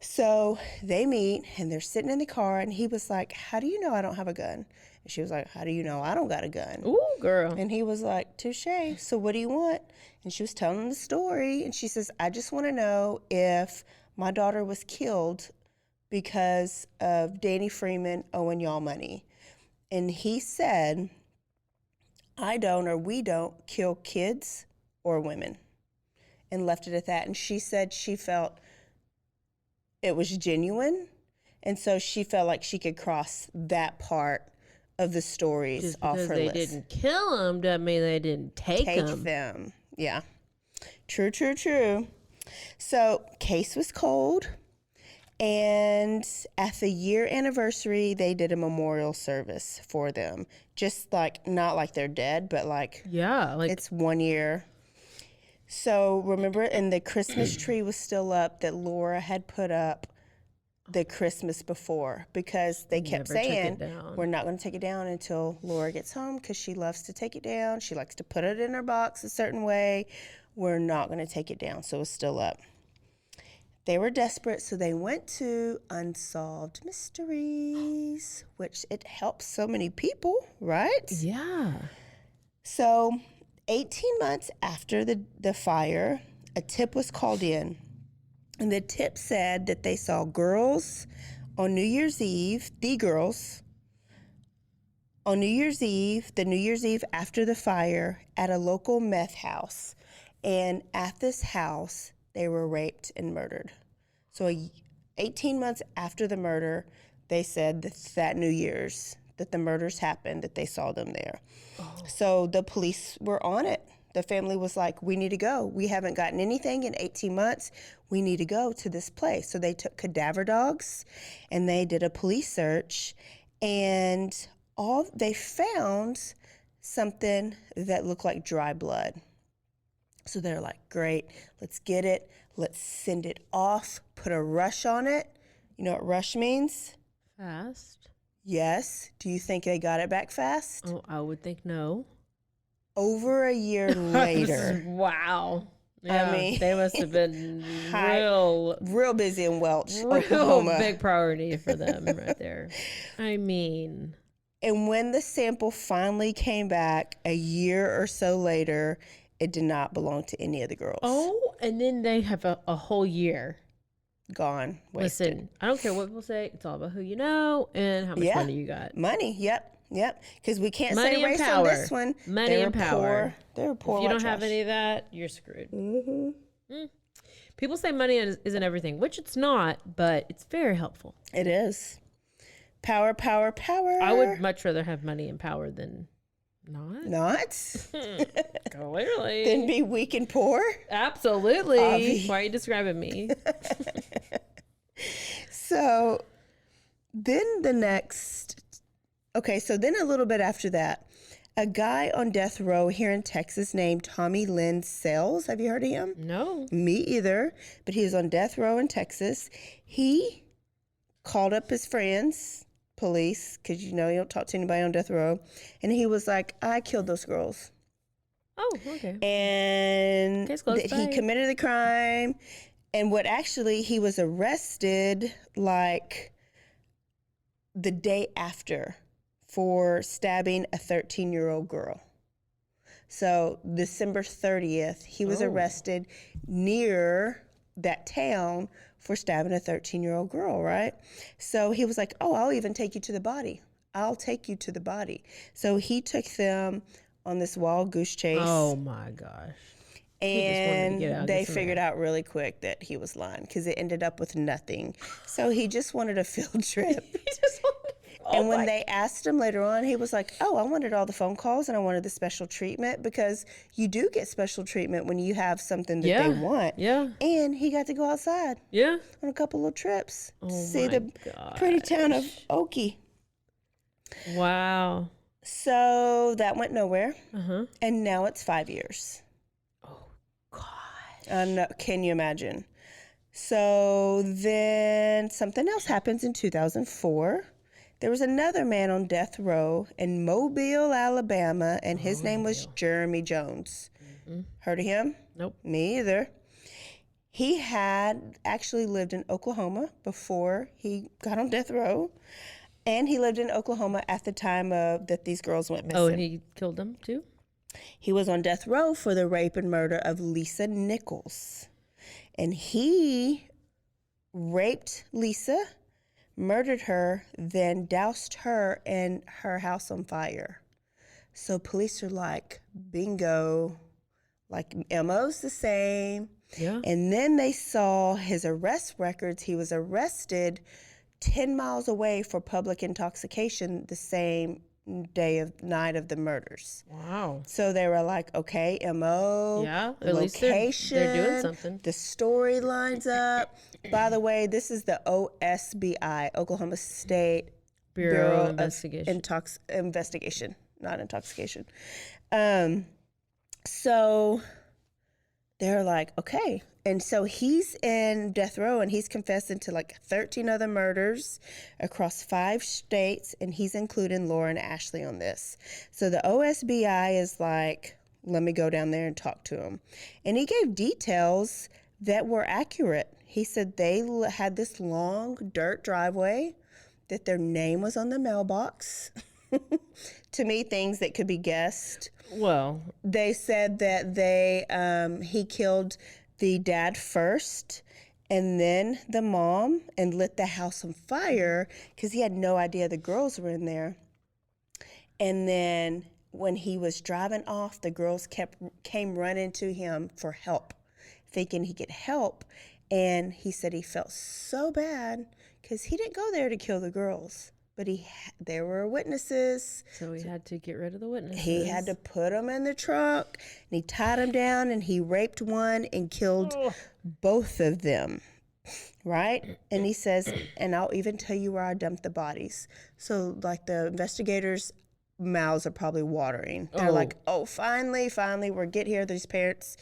So they meet and they're sitting in the car, and he was like, how do you know I don't have a gun? And she was like, how do you know I don't got a gun? Ooh, girl. And he was like, touche. So what do you want? And she was telling him the story, and she says, I just want to know if my daughter was killed because of Danny Freeman owing y'all money. And he said, I don't, or we don't kill kids or women, and left it at that. And she said she felt it was genuine, and so she felt like she could cross that part of the stories just off because her they list. didn't kill them doesn't mean they didn't take them. Yeah. True. So case was cold, and at the year anniversary, they did a memorial service for them. Just like, not like they're dead, but like, yeah, like it's 1 year. So remember, and the Christmas tree was still up that Laura had put up the Christmas before, because they kept saying, we're not going to take it down until Laura gets home, because she loves to take it down. She likes to put it in her box a certain way. We're not going to take it down. So it's still up. They were desperate, so they went to Unsolved Mysteries, which it helps so many people, right? Yeah. So 18 months after the fire, a tip was called in. And the tip said that they saw girls on New Year's Eve, on New Year's Eve after the fire, at a local meth house. And at this house, they were raped and murdered. So 18 months after the murder, they said that New Year's, that the murders happened, that they saw them there. Oh. So the police were on it. The family was like, we need to go. We haven't gotten anything in 18 months. We need to go to this place. So they took cadaver dogs and they did a police search, and they found something that looked like dry blood. So they're like, great, let's get it. Let's send it off, put a rush on it. You know what rush means? Fast. Yes. Do you think they got it back fast? Oh, I would think no. Over a year later. Wow. Yeah, I mean, they must have been real busy in Welch, real Oklahoma. Big priority for them right there. I mean. And when the sample finally came back a year or so later, it did not belong to any of the girls. Oh, and then they have a whole year. gone, wasted. Listen, I don't care what people say. It's all about who you know and how much money you got. Money, yep. Because we can't Money say and race power. on this one. Money and power. They were poor. If you white don't have trash. any of that, you're screwed. People say money isn't everything, which it's not, but it's very helpful. It is. Power, power, power. I would much rather have money and power than not. Not? Clearly. Then be weak and poor? Absolutely. Avi. Why are you describing me? So then so then a little bit after that, a guy on death row here in Texas named Tommy Lynn Sells. Have you heard of him? No. Me either. But he was on death row in Texas. He called up his friends, police, because you don't talk to anybody on death row. And he was like, I killed those girls. Oh, okay. And Case closed. he Bye. committed the crime. And he was arrested like the day after for stabbing a 13-year-old girl. So December 30th, he was arrested near that town for stabbing a 13-year-old girl, right? So he was like, I'll even take you to the body. I'll take you to the body. So he took them on this wild goose chase. Oh my gosh. And they figured out really quick that he was lying because it ended up with nothing. So he just wanted a field trip. And when they asked him later on, he was like, I wanted all the phone calls and I wanted the special treatment, because you do get special treatment when you have something that they want. Yeah. And he got to go outside. Yeah. On a couple little trips. Oh See my the pretty town of Okie. Wow. So that went nowhere. Uh-huh. And now it's 5 years. Oh, gosh. Can you imagine? So then something else happens in 2004. There was another man on death row in Mobile, Alabama, and his name was Jeremy Jones. Heard of him? Nope. Me either. He had actually lived in Oklahoma before he got on death row, and he lived in Oklahoma at the time that these girls went missing. Oh, and he killed them too? He was on death row for the rape and murder of Lisa Nichols. And he raped Lisa, murdered her, then doused her and her house on fire. So police are like, bingo, like MO's the same. Yeah. And then they saw his arrest records. He was arrested 10 miles away for public intoxication the same night of the murders. Wow. So they were like, okay, MO, yeah, at location, least they're doing something. The story lines up. By the way, this is the OSBI, Oklahoma State Bureau of Investigation. Investigation, not intoxication. So they're like, okay. And so he's in death row and he's confessing to like 13 other murders across 5 states, and he's including Laura and Ashley on this. So the OSBI is like, let me go down there and talk to him. And he gave details that were accurate. He said they had this long dirt driveway, that their name was on the mailbox. To me, things that could be guessed. Well, they said that he killed the dad first and then the mom and lit the house on fire because he had no idea the girls were in there. And then when he was driving off, the girls came running to him for help, thinking he could help. And he said he felt so bad because he didn't go there to kill the girls, but there were witnesses. So he had to get rid of the witnesses. He had to put them in the truck, and he tied them down, and he raped one and killed both of them, right? And he says, and I'll even tell you where I dumped the bodies. So, like, the investigators' mouths are probably watering. They're like, oh, finally, we're getting here. These parents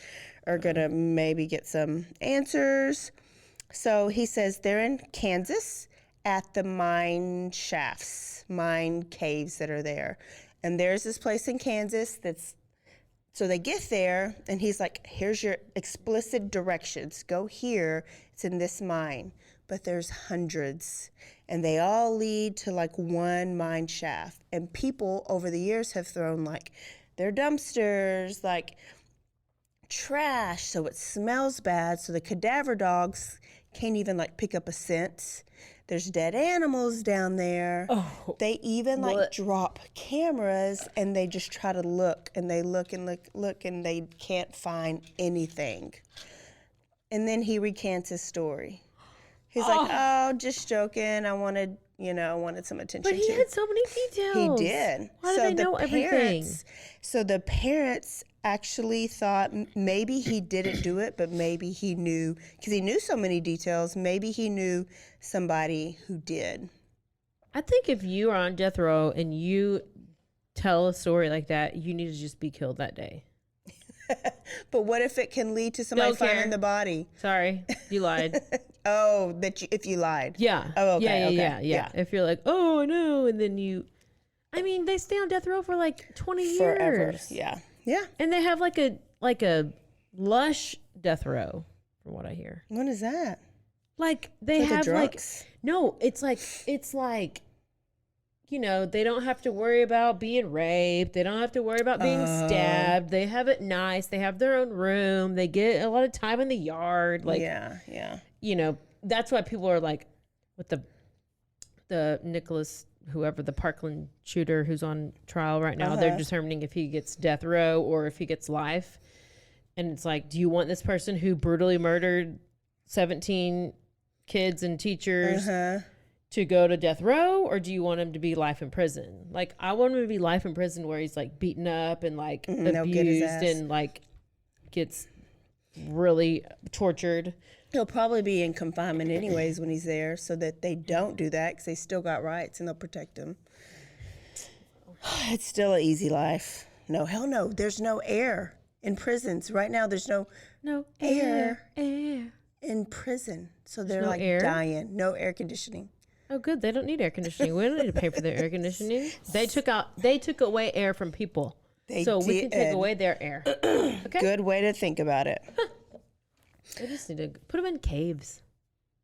are going to maybe get some answers. So he says they're in Kansas at the mine caves that are there. And there's this place in Kansas so they get there, and he's like, here's your explicit directions. Go here. It's in this mine. But there's hundreds, and they all lead to like one mine shaft. And people over the years have thrown like their dumpsters, like trash, so it smells bad. So the cadaver dogs can't even like pick up a scent. There's dead animals down there. Oh, they even like what? drop cameras and they just try to look and they look and look and they can't find anything. And then he recants his story. He's like, oh, just joking. I wanted some attention. But he had so many details. He did. Why do they know everything? So the parents actually thought maybe he didn't do it, but maybe he knew, because he knew so many details, maybe he knew somebody who did. I think if you are on death row and you tell a story like that, you need to just be killed that day. But what if it can lead to somebody Don't care. finding the body? Sorry, you lied. Oh, if you lied. Yeah. Oh, okay. Yeah. If you're like, oh no, and then they stay on death row for like 20 Forever. years. Yeah. Yeah. And they have like a lush death row, from what I hear. What is that? Like they For the have like drunks? no, it's like they don't have to worry about being raped. They don't have to worry about being stabbed. They have it nice. They have their own room. They get a lot of time in the yard. Like, yeah. That's why people are like, with the Nicholas, whoever, the Parkland shooter who's on trial right now, they're determining if he gets death row or if he gets life. And it's like, do you want this person who brutally murdered 17 kids and teachers to go to death row, or do you want him to be life in prison? Like, I want him to be life in prison where he's like beaten up and like abused and like gets really tortured. He'll probably be in confinement anyways when he's there, so that they don't do that, because they still got rights and they'll protect him. It's still an easy life. No, hell no. There's no air in prisons right now. There's no air in prison, so they're no like air? dying. No air conditioning. Oh, good. They don't need air conditioning. We don't need to pay for their air conditioning. They took away air from people. They so we can take did. away their air. Okay. Good way to think about it. They just need to put them in caves.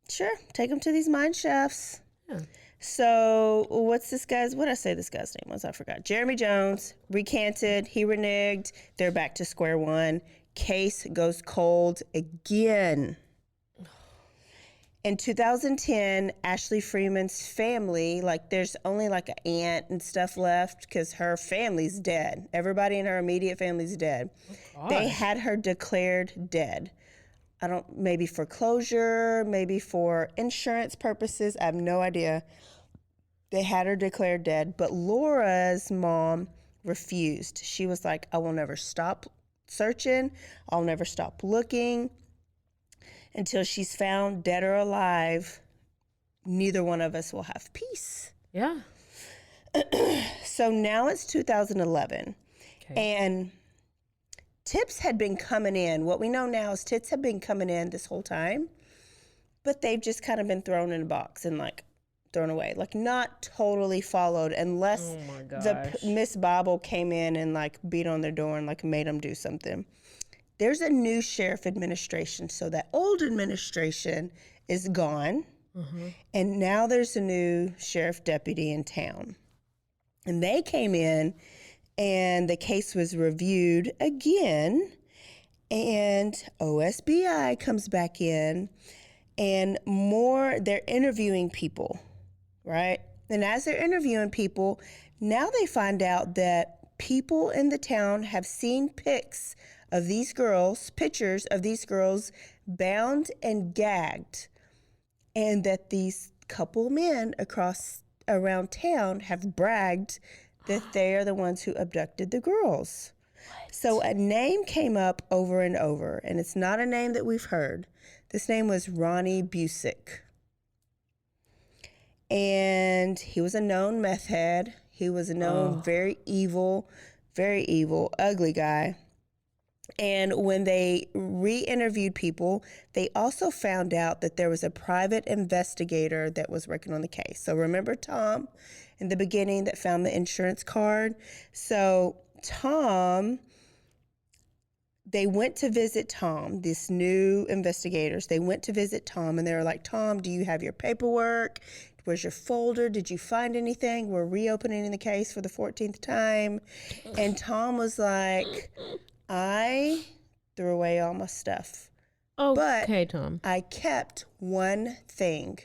Sure. Take them to these mine shafts. Yeah. So what's this guy's, what did I say this guy's name was? I forgot. Jeremy Jones recanted. He reneged. They're back to square one. Case goes cold again. In 2010, Ashley Freeman's family, like there's only like an aunt and stuff left because her family's dead. Everybody in her immediate family's dead. They had her declared dead. Maybe for closure, maybe for insurance purposes. I have no idea. They had her declared dead, but Laura's mom refused. She was like, I will never stop searching. I'll never stop looking. Until she's found, dead or alive, neither one of us will have peace. Yeah. So now it's 2011. And tips had been coming in. What we know now is tips have been coming in this whole time, but they've just kind of been thrown in a box and like thrown away, like not totally followed unless the Miss Bible came in and like beat on their door and like made them do something. There's a new sheriff administration, so that old administration is gone, and now there's a new sheriff deputy in town. And they came in, and the case was reviewed again, and OSBI comes back in, and they're interviewing people, right? And as they're interviewing people, now they find out that people in the town have seen pictures of these girls bound and gagged, and that these couple men around town have bragged that they are the ones who abducted the girls. So a name came up over and over, and it's not a name that we've heard. This name was Ronnie Busick. And he was a known meth head. He was a known very evil, ugly guy. And when they re-interviewed people, they also found out that there was a private investigator that was working on the case. So remember Tom in the beginning that found the insurance card? So Tom, they went to visit Tom, these new investigators. They went to visit Tom and they were like, Tom, do you have your paperwork? Where's your folder? Did you find anything? We're reopening the case for the 14th time. And Tom was like, I threw away all my stuff. Okay, Tom. I kept one thing,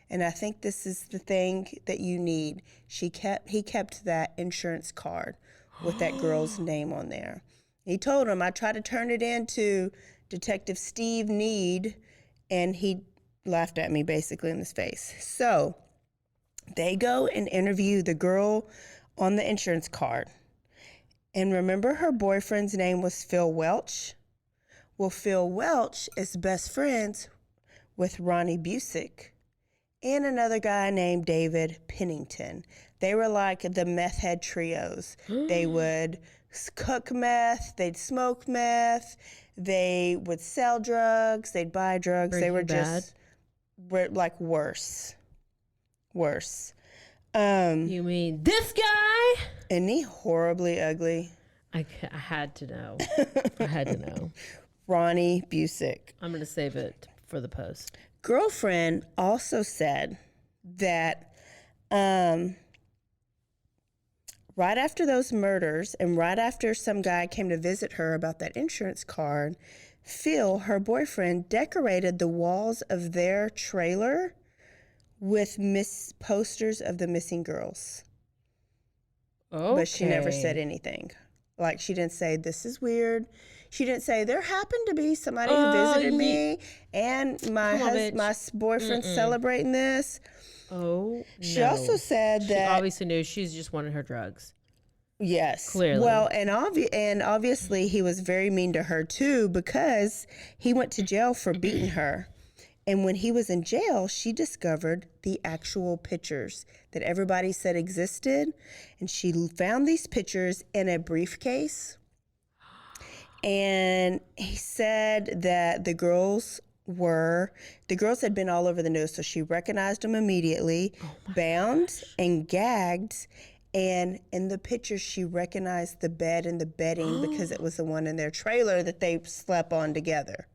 and I think this is the thing that you need. He kept that insurance card with that girl's name on there. He told him, I tried to turn it into Detective Steve Need, and he laughed at me basically in his face. So they go and interview the girl on the insurance card. And remember, her boyfriend's name was Phil Welch? Well, Phil Welch is best friends with Ronnie Busick and another guy named David Pennington. They were like the meth head trios. They would cook meth, they'd smoke meth, they would sell drugs, they'd buy drugs. They were just like worse. You mean this guy? Isn't he horribly ugly? I had to know. I had to know. Ronnie Busick. I'm going to save it for the post. Girlfriend also said that right after those murders and right after some guy came to visit her about that insurance card, Phil, her boyfriend, decorated the walls of their trailer with posters of the missing girls. Okay. But she never said anything. Like, she didn't say, this is weird. She didn't say, there happened to be somebody who visited me and my boyfriend's celebrating this. Oh, She also said she that... obviously knew she's just wanted her drugs. Yes. Clearly. Well, and obviously he was very mean to her too, because he went to jail for beating her. And when he was in jail, she discovered the actual pictures that everybody said existed. And she found these pictures in a briefcase. And he said that the girls had been all over the news. So she recognized them immediately, bound and gagged. And in the pictures, she recognized the bed and the bedding because it was the one in their trailer that they slept on together.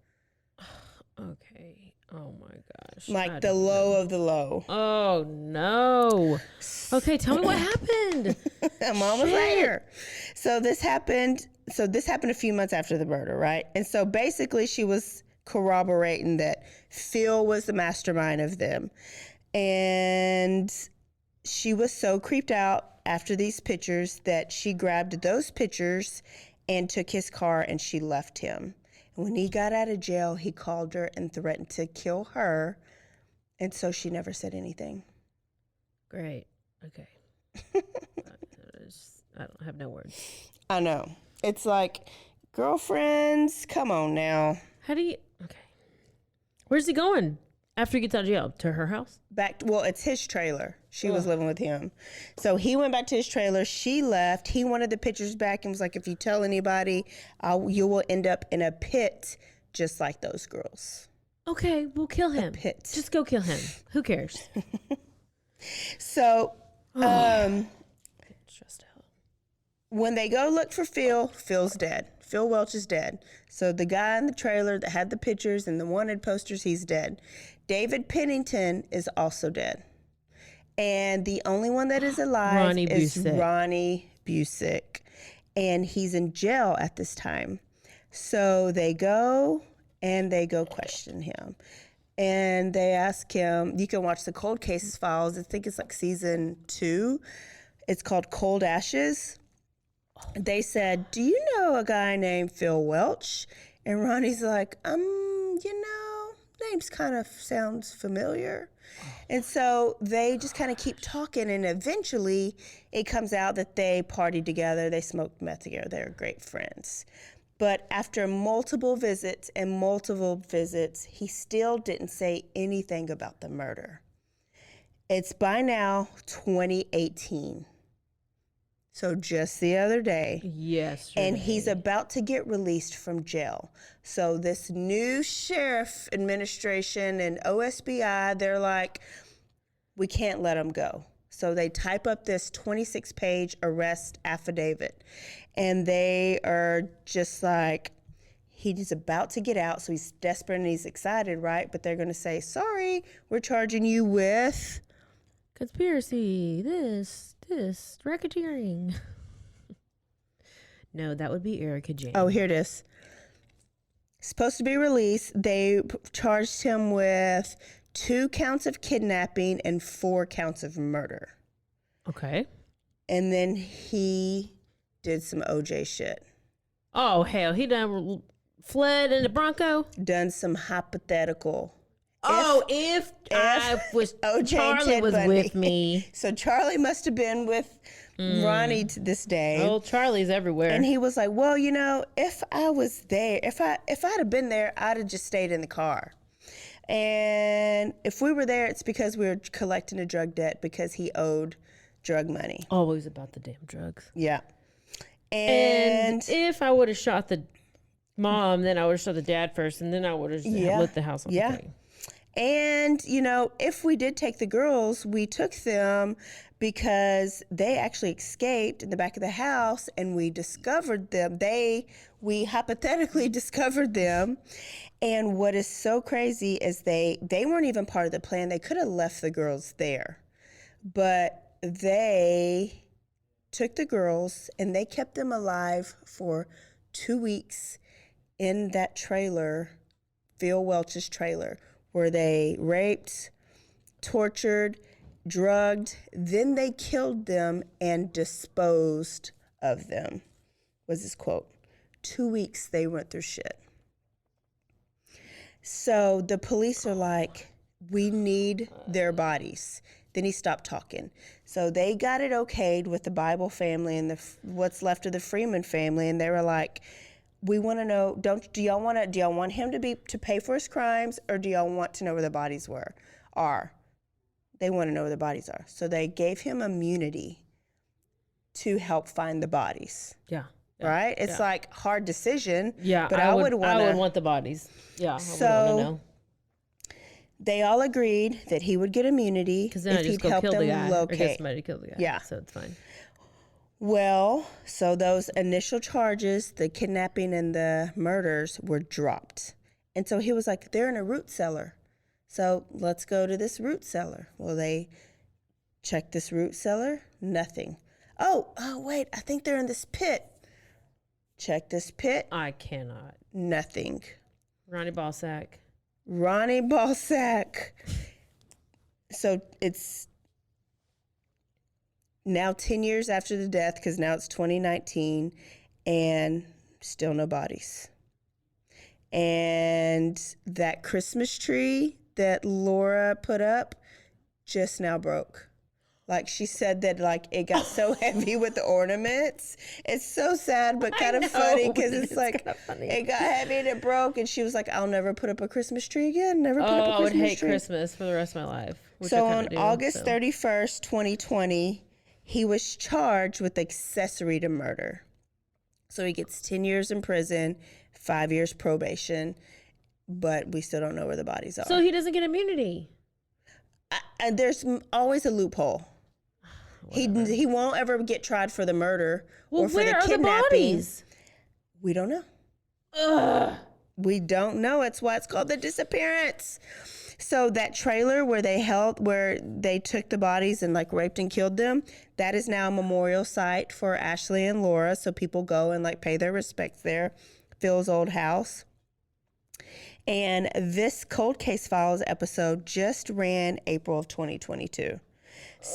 Okay. Oh my gosh. Like the low of the low. Oh no. Okay, tell me what happened. I'm almost there. So this happened a few months after the murder, right? And so basically she was corroborating that Phil was the mastermind of them. And she was so creeped out after these pictures that she grabbed those pictures and took his car and she left him. And when he got out of jail, he called her and threatened to kill her. And so she never said anything. Great. Okay. I don't have no words. I know. It's like, girlfriends, come on now. Okay. Where's he going after he gets out of jail? To her house? It's his trailer. She was living with him. So he went back to his trailer. She left. He wanted the pictures back and was like, if you tell anybody, you will end up in a pit just like those girls. Okay, we'll kill him. A pit. Just go kill him. Who cares? So, when they go look for Phil, Phil's dead. Phil Welch is dead. So the guy in the trailer that had the pictures and the wanted posters, he's dead. David Pennington is also dead. And the only one that is alive is Ronnie Busick. And he's in jail at this time. So they go question him. And they ask him, you can watch the Cold Cases files. I think it's like season 2. It's called Cold Ashes. They said, do you know a guy named Phil Welch? And Ronnie's like, names kind of sounds familiar. And so they just kind of keep talking, and eventually it comes out that they partied together, they smoked meth together, they were great friends. But after multiple visits, he still didn't say anything about the murder. It's by now 2018. So just the other day. Yesterday. And he's about to get released from jail. So this new sheriff administration and OSBI, they're like, we can't let him go. So they type up this 26-page arrest affidavit. And they are just like, he's about to get out. So he's desperate and he's excited, right? But they're going to say, sorry, we're charging you with conspiracy, this, racketeering. No, that would be Erica Jane. Oh, here it is. Supposed to be released. They charged him with 2 counts of kidnapping and 4 counts of murder. Okay. And then he did some OJ shit. Oh, hell. He done fled in the Bronco? Done some hypothetical. If I was OJ Charlie was with me. So Charlie must have been with Ronnie to this day. Oh, Charlie's everywhere. And he was like, well, you know, if I was there, if I'd have been there, I'd have just stayed in the car. And if we were there, it's because we were collecting a drug debt because he owed drug money. Always about the damn drugs. Yeah. And if I would have shot the mom, then I would have shot the dad first, and then I would have lit the house on fire. And, you know, if we did take the girls, we took them because they actually escaped in the back of the house and we discovered them. We hypothetically discovered them. And what is so crazy is they weren't even part of the plan. They could have left the girls there. But they took the girls and they kept them alive for 2 weeks in that trailer, Phil Welch's trailer, where they raped, tortured, drugged, then they killed them and disposed of them, was his quote. 2 weeks they went through shit. So the police are like, we need their bodies. Then he stopped talking. So they got it okayed with the Bible family and what's left of the Freeman family, and they were like, we want to know, do y'all want him to pay for his crimes, or do y'all want to know where the bodies are? They want to know where the bodies are. So they gave him immunity to help find the bodies. Yeah. Right? It's like hard decision. Yeah. But I would want the bodies. Yeah. So I would want to know. They all agreed that he would get immunity Because then I if just he'd go help kill the guy them or get locate. somebody to kill the guy. Yeah. So it's fine. Well, so those initial charges, the kidnapping and the murders, were dropped. And so he was like, they're in a root cellar. So let's go to this root cellar. Well, they checked this root cellar. Nothing. Oh, wait, I think they're in this pit. Check this pit. I cannot. Nothing. Ronnie Ballsack. So it's now 10 years after the death, because now it's 2019, and still no bodies. And that Christmas tree that Laura put up just now broke. Like, she said that, like, it got so heavy with the ornaments. It's so sad, but kind of funny, because it's like, it got heavy and it broke, and she was like, I'll never put up a Christmas tree again. Never put up a Christmas tree. I would hate Christmas for the rest of my life. So on August 31st, 2020, he was charged with accessory to murder. So he gets 10 years in prison, 5 years probation, but we still don't know where the bodies are. So he doesn't get immunity. And there's always a loophole. He won't ever get tried for the murder or for the kidnapping. Where are the bodies? We don't know. Ugh. We don't know. It's why it's called the disappearance. So that trailer where they took the bodies and like raped and killed them, that is now a memorial site for Ashley and Laura. So people go and like pay their respects there. Phil's old house. And this Cold Case Files episode just ran April of 2022.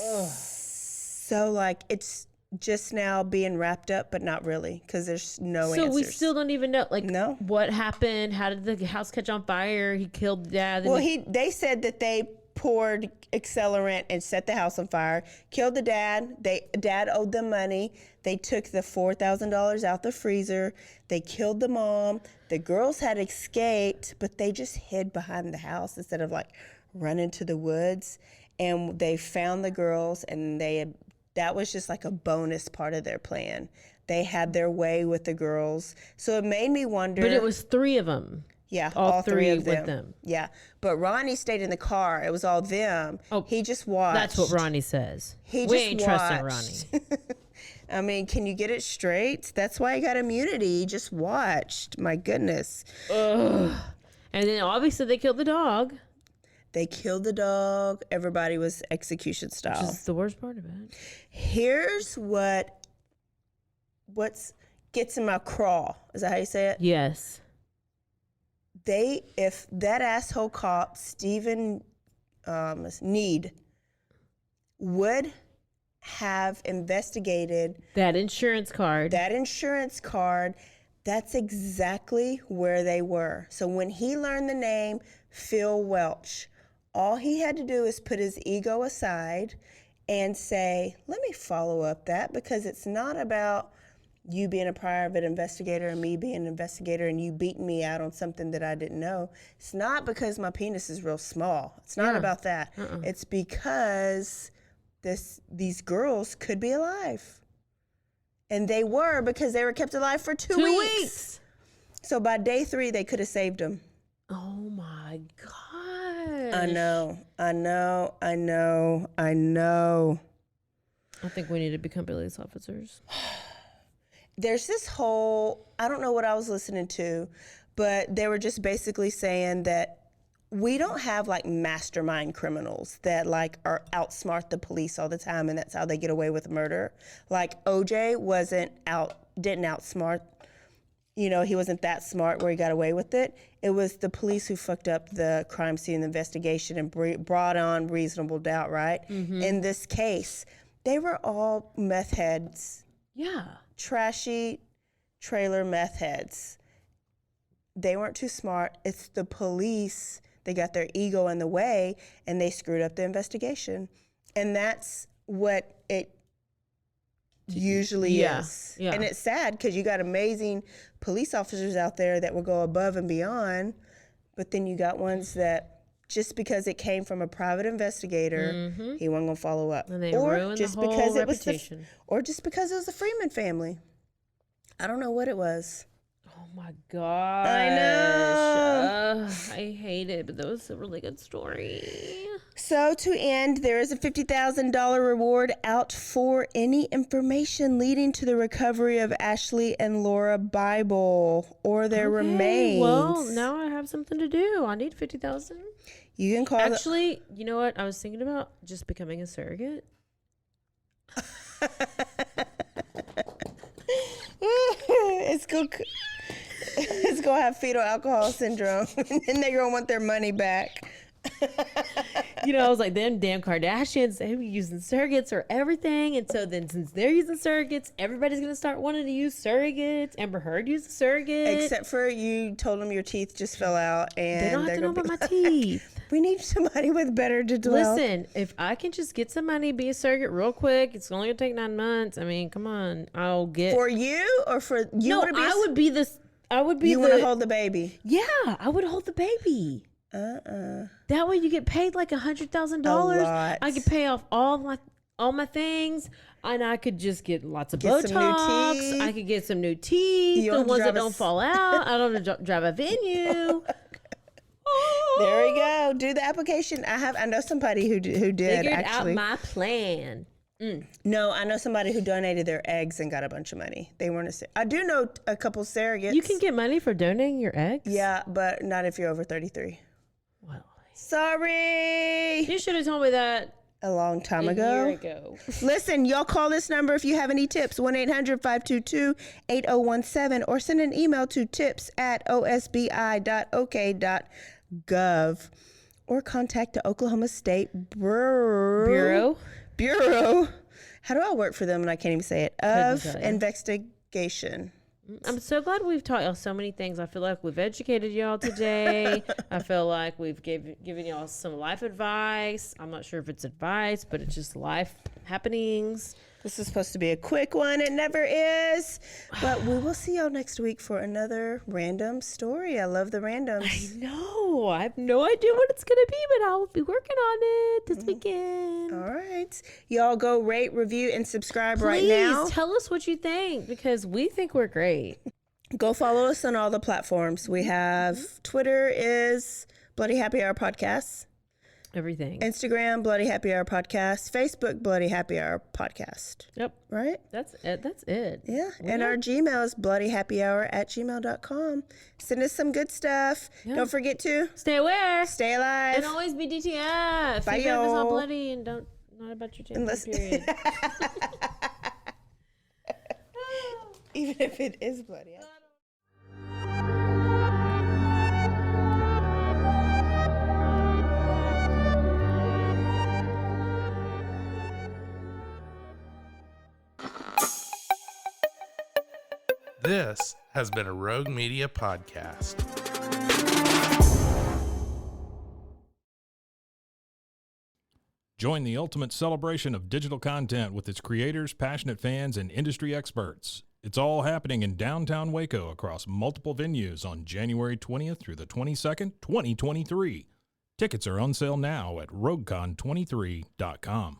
Ugh. So like it's just now being wrapped up, but not really, because there's no answers. So we still don't even know, like, what happened. How did the house catch on fire? He killed the dad. Well, they said that they poured accelerant and set the house on fire, killed the dad. Dad owed them money. They took the $4,000 out the freezer. They killed the mom. The girls had escaped, but they just hid behind the house instead of like running to the woods. And they found the girls, and that was just like a bonus part of their plan. They had their way with the girls. So it made me wonder. But it was 3 of them. Yeah, all 3 of them. with them. Yeah, but Ronnie stayed in the car. It was all them. Oh, he just watched. That's what Ronnie says. We ain't trusting Ronnie. I mean, can you get it straight? That's why he got immunity. He just watched. My goodness. Ugh. And then obviously they killed the dog. They killed the dog. Everybody was execution style. Which is the worst part of it. Here's what gets in my craw. Is that how you say it? Yes. if that asshole cop, Stephen Need, would have investigated that insurance card, that's exactly where they were. So when he learned the name Phil Welch, all he had to do is put his ego aside and say, let me follow up that, because it's not about you being a private investigator and me being an investigator and you beating me out on something that I didn't know. It's not because my penis is real small. It's not about that. It's because these girls could be alive. And they were, because they were kept alive for 2 weeks. So by day 3, they could have saved them. Oh my God. I know. I think we need to become police officers. There's this whole, I don't know what I was listening to, but they were just basically saying that we don't have like mastermind criminals that like are outsmart the police all the time and that's how they get away with murder. Like OJ didn't outsmart, he wasn't that smart where he got away with it. It was the police who fucked up the crime scene investigation and brought on reasonable doubt, right? Mm-hmm. In this case, they were all meth heads. Yeah. Trashy trailer meth heads. They weren't too smart. It's the police. They got their ego in the way and they screwed up the investigation. And that's what it usually is. Yeah. And it's sad because you got amazing police officers out there that will go above and beyond, but then you got ones that just because it came from a private investigator, he wasn't gonna follow up. And they ruined the whole reputation. Or just because it was the Freeman family. I don't know what it was. Oh my God. I know. I hate it, but that was a really good story. So to end, there is a $50,000 reward out for any information leading to the recovery of Ashley and Laura Bible or their remains. Well, now I have something to do. I need $50,000. You can call. Actually, you know what? I was thinking about just becoming a surrogate. It's gonna have fetal alcohol syndrome, and they're gonna want their money back. I was like, them damn Kardashians, they were using surrogates or everything. And so then since they're using surrogates, everybody's going to start wanting to use surrogates. Amber Heard used a surrogate. Except for you told them your teeth just fell out. And they don't have to know about my teeth. We need somebody with better dental health. Listen, if I can just get some money, be a surrogate real quick, it's only going to take 9 months. I mean, come on. I'll get. For you or for you? No, I would be this. I would be You want to hold the baby? Yeah, I would hold the baby. That way you get paid like $100,000. I could pay off all my things, and I could just get lots of Botox. I could get some new teeth, the ones that don't fall out. I don't have to drive a venue. There we go. Do the application. I know somebody who did Figured actually. out my plan. No, I know somebody who donated their eggs and got a bunch of money. They weren't I do know a couple surrogates. You can get money for donating your eggs? Yeah, but not if you're over 33. Well, sorry. You should have told me that a long time a ago. year ago. Listen, y'all call this number if you have any tips, 1-800-522-8017, or send an email to tips@osbi.ok.gov, or contact the Oklahoma State Bureau. How do I work for them and I can't even say it? Of investigation. I'm so glad we've taught y'all so many things. I feel like we've educated y'all today. I feel like we've given y'all some life advice. I'm not sure if it's advice, but it's just life happenings. This is supposed to be a quick one. It never is. But we will see y'all next week for another random story. I love the randoms. I know. I have no idea what it's going to be, but I'll be working on it this weekend. All right. Y'all go rate, review, and subscribe right Please now. tell us what you think, because we think we're great. Go follow us on all the platforms. We have Twitter is Bloody Happy Hour Podcast. Everything. Instagram, Bloody Happy Hour Podcast. Facebook, Bloody Happy Hour Podcast. Yep. Right? That's it. Yeah. And our Gmail is bloodyhappyhour@gmail.com. Send us some good stuff. Yeah. Don't forget to stay aware, stay alive, and always be DTF. Bye, Even if it's not y'all. bloody and not about your gender, period. Even if it is bloody. This has been a Rogue Media podcast. Join the ultimate celebration of digital content with its creators, passionate fans, and industry experts. It's all happening in downtown Waco across multiple venues on January 20th through the 22nd, 2023. Tickets are on sale now at roguecon23.com.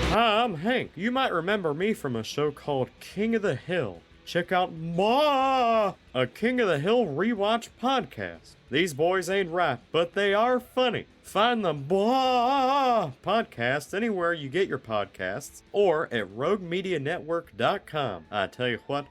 Hi, I'm Hank. You might remember me from a show called King of the Hill. Check out a King of the Hill rewatch podcast. These boys ain't rap, but they are funny. Find the podcast anywhere you get your podcasts or at roguemedianetwork.com. I tell you what.